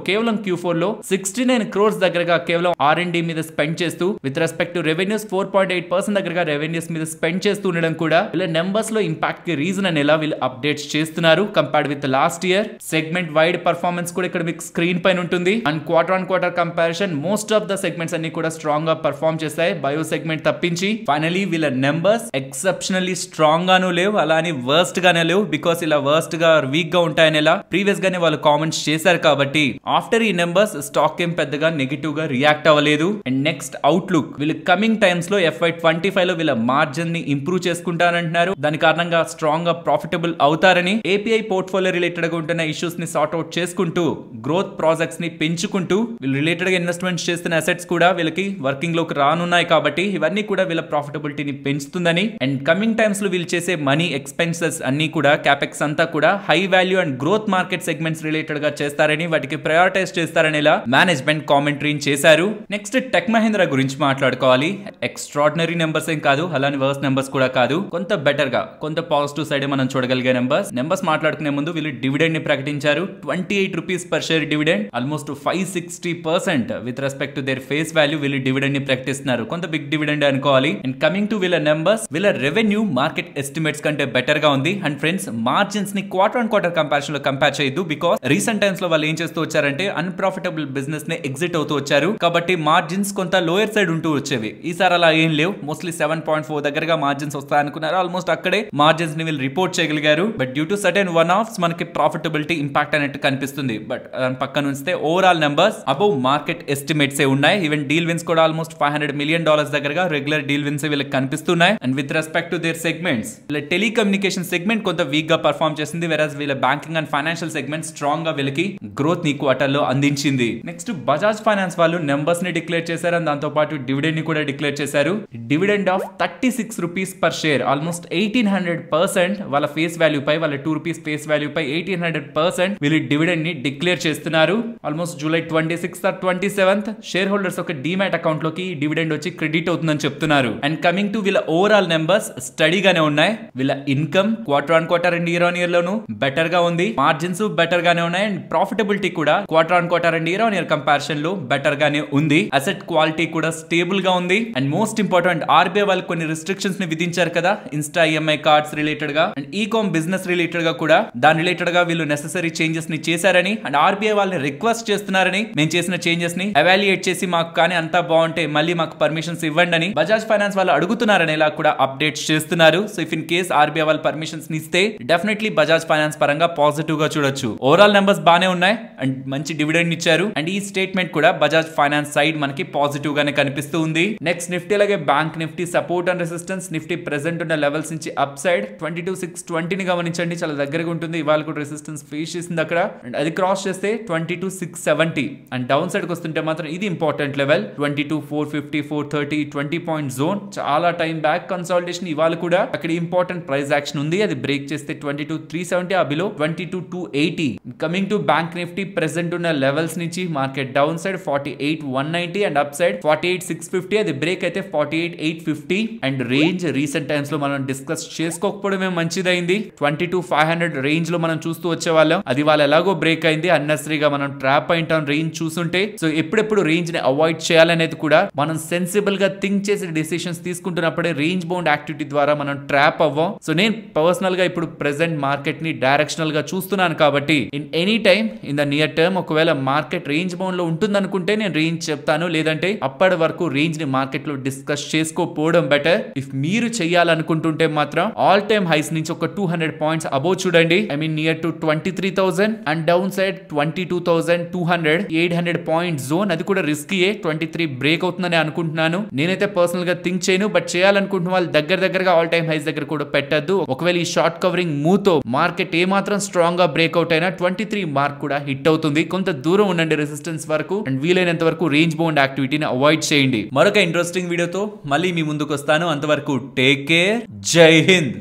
69 crores దగ్గరగా కేవలం R&D మీద స్పెండ్ చేస్తూ, విత్ రెస్పెక్ట్ టు రెవెన్యూస్ 4.8% దగ్గరగా రెవెన్యూస్ మీద స్పెండ్ చేస్తూ ఉండడం కూడా వీళ్ళ నెంబర్స్ లో ఇంపాక్ట్ కి రీజన్ అని ఎలా వీళ్ళు అప్డేట్స్ చేస్తున్నారు compared with last year. Segment wide performance కూడా ఇక్కడ మీకు స్క్రీన్ పైన ఉంటుంది. And quarter on quarter comparison most of the segments అన్ని కూడా స్ట్రాంగ్ గా పర్ఫార్మ్ చేస్తాయి, బయో సెగ్మెంట్ తప్పించి. ఫైనలీ వీళ్ళ నెంబర్స్ ఎక్సెప్షనల్లీ స్ట్రాంగ్ గాను లేవు, అలా అని వర్స్ట్ గానే లేవు. బికాస్ ఇలా వర్స్ట్ గా వీక్ గా ఉంటాయని ఎలా ప్రీవియస్ గానే వాళ్ళు కామెంట్స్ చేశారు. కాబట్టి ఆఫ్టర్ ఈ నెంబర్స్ స్టాక్ ఏం పెద్దగా నెగిటివ్ గా రియాక్ట్ అవ్వలేదు. అండ్ నెక్స్ట్ అవుట్లుక్, వీళ్ళు కమింగ్ టైమ్స్ లో FY25 లో వీళ్ళ మార్జిన్ ని ఇంప్రూవ్ చేసుకుంటారంటున్నారు. దాని కారణంగా స్ట్రాంగ్ గా ప్రాఫిటబుల్ అవుతారని, API పోర్ట్ఫోలియో రిలేటెడ్ గా ఉంటున్న ఇష్యూస్ ని సార్ట్ అవుట్ చేసుకుంటూ, గ్రోత్ ప్రాజెక్ట్స్ ని పెంచుకుంటూ, వీళ్ళు రిలేటెడ్ గా ఇన్వెస్ట్మెంట్స్ చేస్తున్న అసెట్స్ కూడా వీళ్ళకి వర్కింగ్ లోకి రానున్నాయి. కాబట్టి ఇవన్నీ కూడా వీళ్ళ ప్రాఫిటబిలిటీని పెంచుతుందని. అండ్ కమింగ్ టైమ్స్ లో వీళ్ళు చేసే మనీ ఎక్స్పెన్సెస్ అన్ని కూడా, క్యాపెక్స్ అంతా కూడా high value and growth market segments related గా చేస్తారని, వాటికి ప్రయారిటైజ్ చేస్తారని ఇలా మేనేజ్మెంట్ కామెంటరీ చేశారు. నెక్స్ట్ టెక్ మహీంద్రా గురించి మాట్లాడుకోవాలి. ఎక్స్ట్రాడినరీ నెంబర్స్ ఏం కాదు, అలానే వర్స్ నెంబర్స్ కూడా కాదు, కొంత బెటర్ గా, కొంత పాజిటివ్ సైడ్ మనం చూడగలిగే నెంబర్స్ మాట్లాడుకునే ముందు వీళ్ళు డివిడెండ్ ని ప్రకటించారు. 28 rupees per share dividend, almost 560% with respect to their face value వీళ్ళు డివిడెండ్ ని ప్రకటిస్తున్నారు. కొంత బిగ్ డివిడెండ్ అనుకోవాలి. అండ్ కమింగ్ టు వీళ్ళ నెంబర్స్, వీళ్ళ రెవెన్యూ మార్కెట్ ఎస్టిమేట్స్ కంటే బెటర్ గా ఉంది. అండ్ ఫ్రెండ్స్, మార్జిన్స్ ని క్వార్టర్ ఆన్ క్వార్టర్ కంపారిజన్ లో కంపేర్ చేయొద్దు. బికాస్ రీసెంట్ టైమ్స్ లో వాళ్ళు ఏం చేస్తూ వచ్చారంటే అన్ప్రాఫిటబుల్ బిజినెస్ ని ఎగ్జిట్ అవుతూ వచ్చారు. కాబట్టి మార్జిన్స్ కొంత లోయర్ సైడ్ ఉంటూ వచ్చేవి. ఈసారి అలా ఏం లేవు. మోస్ట్లీ 7.4 దగ్గరగా మార్జిన్స్ వస్తాయనుకున్నారు. ఆల్మోస్ట్ అక్కడే మార్జిన్స్ ని వీళ్ళు రిపోర్ట్ చేయగలిగారు. But due to certain one offs మనకి ప్రాఫిటబిలిటీ ఇంపాక్ట్ అనేట్టు కనిపిస్తుంది. బట్ దాని పక్కన ఉంచితే overall numbers above market estimates ఏ ఉన్నాయి. ఈవెన్ డీల్ విన్స్ కూడా ఆల్మోస్ట్ $500 million దగ్గరగా రెగ్యులర్ డీల్ విన్స్ వీళ్ళకి కనిపిస్తున్నాయి. And with respect to their segments, వీళ్ళ టెలికమ్యూనికేషన్ సెగ్మెంట్ కొంత వీక్ గా పర్ఫార్మ్ చేసింది. వెరాజ్ వీళ్ళ banking and financial segment strong గా వీళ్ళకి గ్రోత్ ని క్వార్టర్ లో అందించింది. నెక్స్ట్ బజాజ్ ఫైనాన్స్ వాళ్ళు నెంబర్స్ ని డిక్లేర్ చేశారు అండ్ దాంతో పాటు డివిడెండ్ ని కూడా డిక్లేర్ చేశారు. Dividend of 36 rupees per share, almost 1800% వాళ్ళ ఫేస్ వాల్యూ పై, వాళ్ళ 2 రూపీస్ ఫేస్ వాల్యూ పై 1800% వీళ్ళు డివిడెండ్ ని డిక్లేర్ చేస్తున్నారు. Almost July 26th or 27th share holders ఒక డీమ్యాట్ అకౌంట్ లోకి డివిడెండ్ వచ్చి క్రెడిట్ అవుతుందని చెప్తున్నారు. అండ్ కమింగ్ టు వీళ్ళ ఓవరాల్ నెంబర్స్ స్టడీగానే ఉన్నాయి. వీళ్ళ income quarter on quarter and year on year loan better గా ఉంది, మార్జిన్స్ బెటర్ గానే ఉన్నాయి అండ్ ప్రాఫిటబిలిటీ కూడా quarter on quarter and year on year comparison లో బెటర్ గానే ఉంది. అసెట్ క్వాలిటీ కూడా స్టేబుల్ గా ఉంది. అండ్ మోస్ట్ ఇంపార్టెంట్, ఆర్బీఐ వాళ్ళు కొన్ని రిస్ట్రిక్షన్స్ ని విధించారు కదా ఇన్స్టా ఈఎంఐ కార్డ్స్ రిలేటెడ్ గా అండ్ ఈకామ్ బిజినెస్ రిలేటెడ్ గా కూడా, దాని రిలేటెడ్ గా వీళ్ళు నెసెసరీ చేంజెస్ ని చేశారని అండ్ ఆర్బీఐ వాళ్ళని రిక్వెస్ట్ చేస్తున్నారని, మేము చేసిన చేంజెస్ ని ఎవాల్యుయేట్ చేసి మాకు కానీ అంతా బాగుంటే మళ్ళీ మాకు పర్మిషన్స్ ఇవ్వండి అని బజాజ్ ఫైనాన్స్ వాళ్ళు అడుగుతున్నారని ఇలా కూడా అప్డేట్స్ చేస్తున్నారు. So if in case RBI వాళ్ళు పర్మిషన్స్ ని ఇస్తే డెఫినెట్లీ బజాజ్ ఫైనాన్స్ పరంగా పాజిటివ్ గా చూడొచ్చు. ఓవరాల్ నెంబర్స్ బానే ఉన్నాయి అండ్ మంచి డివిడెండ్ ఇచ్చారు అండ్ ఈ స్టేట్మెంట్ కూడా బజాజ్ ఫైనాన్స్ సైడ్ మనకి పాజిటివ్ గానే కనిపిస్తూ ఉంది. నెక్స్ట్ నిఫ్టీ అలాగే bank Nifty support and resistance. Nifty present ఉన్న లెవెల్స్ నుంచి అప్ సైడ్ 22,620 ని గమనించండి, చాలా దగ్గరగా ఉంటుంది. ఇవాళ కూడా రెసిస్టెన్స్ ఫేస్ చేసింది అక్కడ అండ్ అది క్రాస్ చేస్తే 22,670 అండ్ డౌన్ సైడ్ కి వస్తుంటే మాత్రం ఇది ఇంపార్టెంట్ లెవెల్ 22,450, 430, 20 పాయింట్ జోన్. చాలా టైం బ్యాక్ కన్సాలిడేషన్. ఇవాళ కూడా అక్కడ ఇంపార్టెంట్ ప్రైస్ యాక్షన్ ఉంది, అది బ్రేక్ చేస్తే 22,370, ఆ below 22,280. Coming to bank Nifty present ఉన్న లెవెల్స్ నుంచి market down side 48,190 and up side 48,650, అది బ్రేక్ అయితే 48,850 అండ్ రేంజ్ రీసెంట్ టైమ్స్ లో మనం డిస్కస్ చేసుకోకపోవడమే మంచిదైంది. 22,500 రేంజ్ లో మనం చూస్తూ వచ్చేవాళ్ళం, అది వాళ్ళ ఎలాగో బ్రేక్ అయింది. అన్నెసరీగా మనం ట్రాప్ అయింటాం రేంజ్ చూస్తుంటే. సో ఎప్పుడెప్పుడు రేంజ్ ని అవాయిడ్ చేయాలనేది కూడా మనం సెన్సిబుల్ గా థింక్ చేసి డిసిషన్స్ తీసుకుంటున్నప్పుడే రేంజ్ బౌండ్ యాక్టివిటీ ద్వారా మనం ట్రాప్ అవ్వం. సో నేను పర్సనల్ గా ఇప్పుడు ప్రెసెంట్ మార్కెట్ ని డైరెక్షనల్ గా చూస్తున్నాను కాబట్టి in any time in the near term ఒకవేళ మార్కెట్ రేంజ్ బౌండ్ లో ఉంటుంది అనుకుంటే నేను రేంజ్ చెప్తాను, లేదంటే అప్పటి వరకు రేంజ్ ని మార్కెట్ లో డిస్కస్ చేసుకోపోవడం బెటర్. ఇఫ్ మీరు చేయాలనుకుంటుంటే మాత్రం ఆల్ టైమ్ హైస్ నుంచి ఒక 200 పాయింట్స్ అబోవ్ చూడండి, I mean near to 23,000 and down side 22,200, 800 point zone, అది కూడా రిస్కీయే. 23 బ్రేక్ అవుతుందని అనుకుంటున్నాను. నేనైతే పర్సనల్ గా థింక్ చేయను, బట్ చేయాలనుకుంటున్న వాళ్ళు దగ్గరగా ఆల్ టైమ్ హైస్ దగ్గర కూడా పెట్టద్దు. ఒకవేళ ఈ షార్ట్ కవరింగ్ మూవ్ తో మార్కెట్ ఏ మాత్రం స్ట్రాంగ్ గా బ్రేక్అవుట్ అయినా 23 మార్క్ కూడా హిట్ అవుతుంది. కొంత దూరం ఉండండి రెసిస్టెన్స్ వరకు అండ్ వీలైనంత వరకు రేంజ్ బౌండ్ యాక్టివిటీని అవాయిడ్ చేయండి. మరొక ఇంట్రెస్టింగ్ వీడియోతో మళ్ళీ మీ ముందుకు వస్తాను. అంతవరకు టేక్ కేర్, జై హింద్.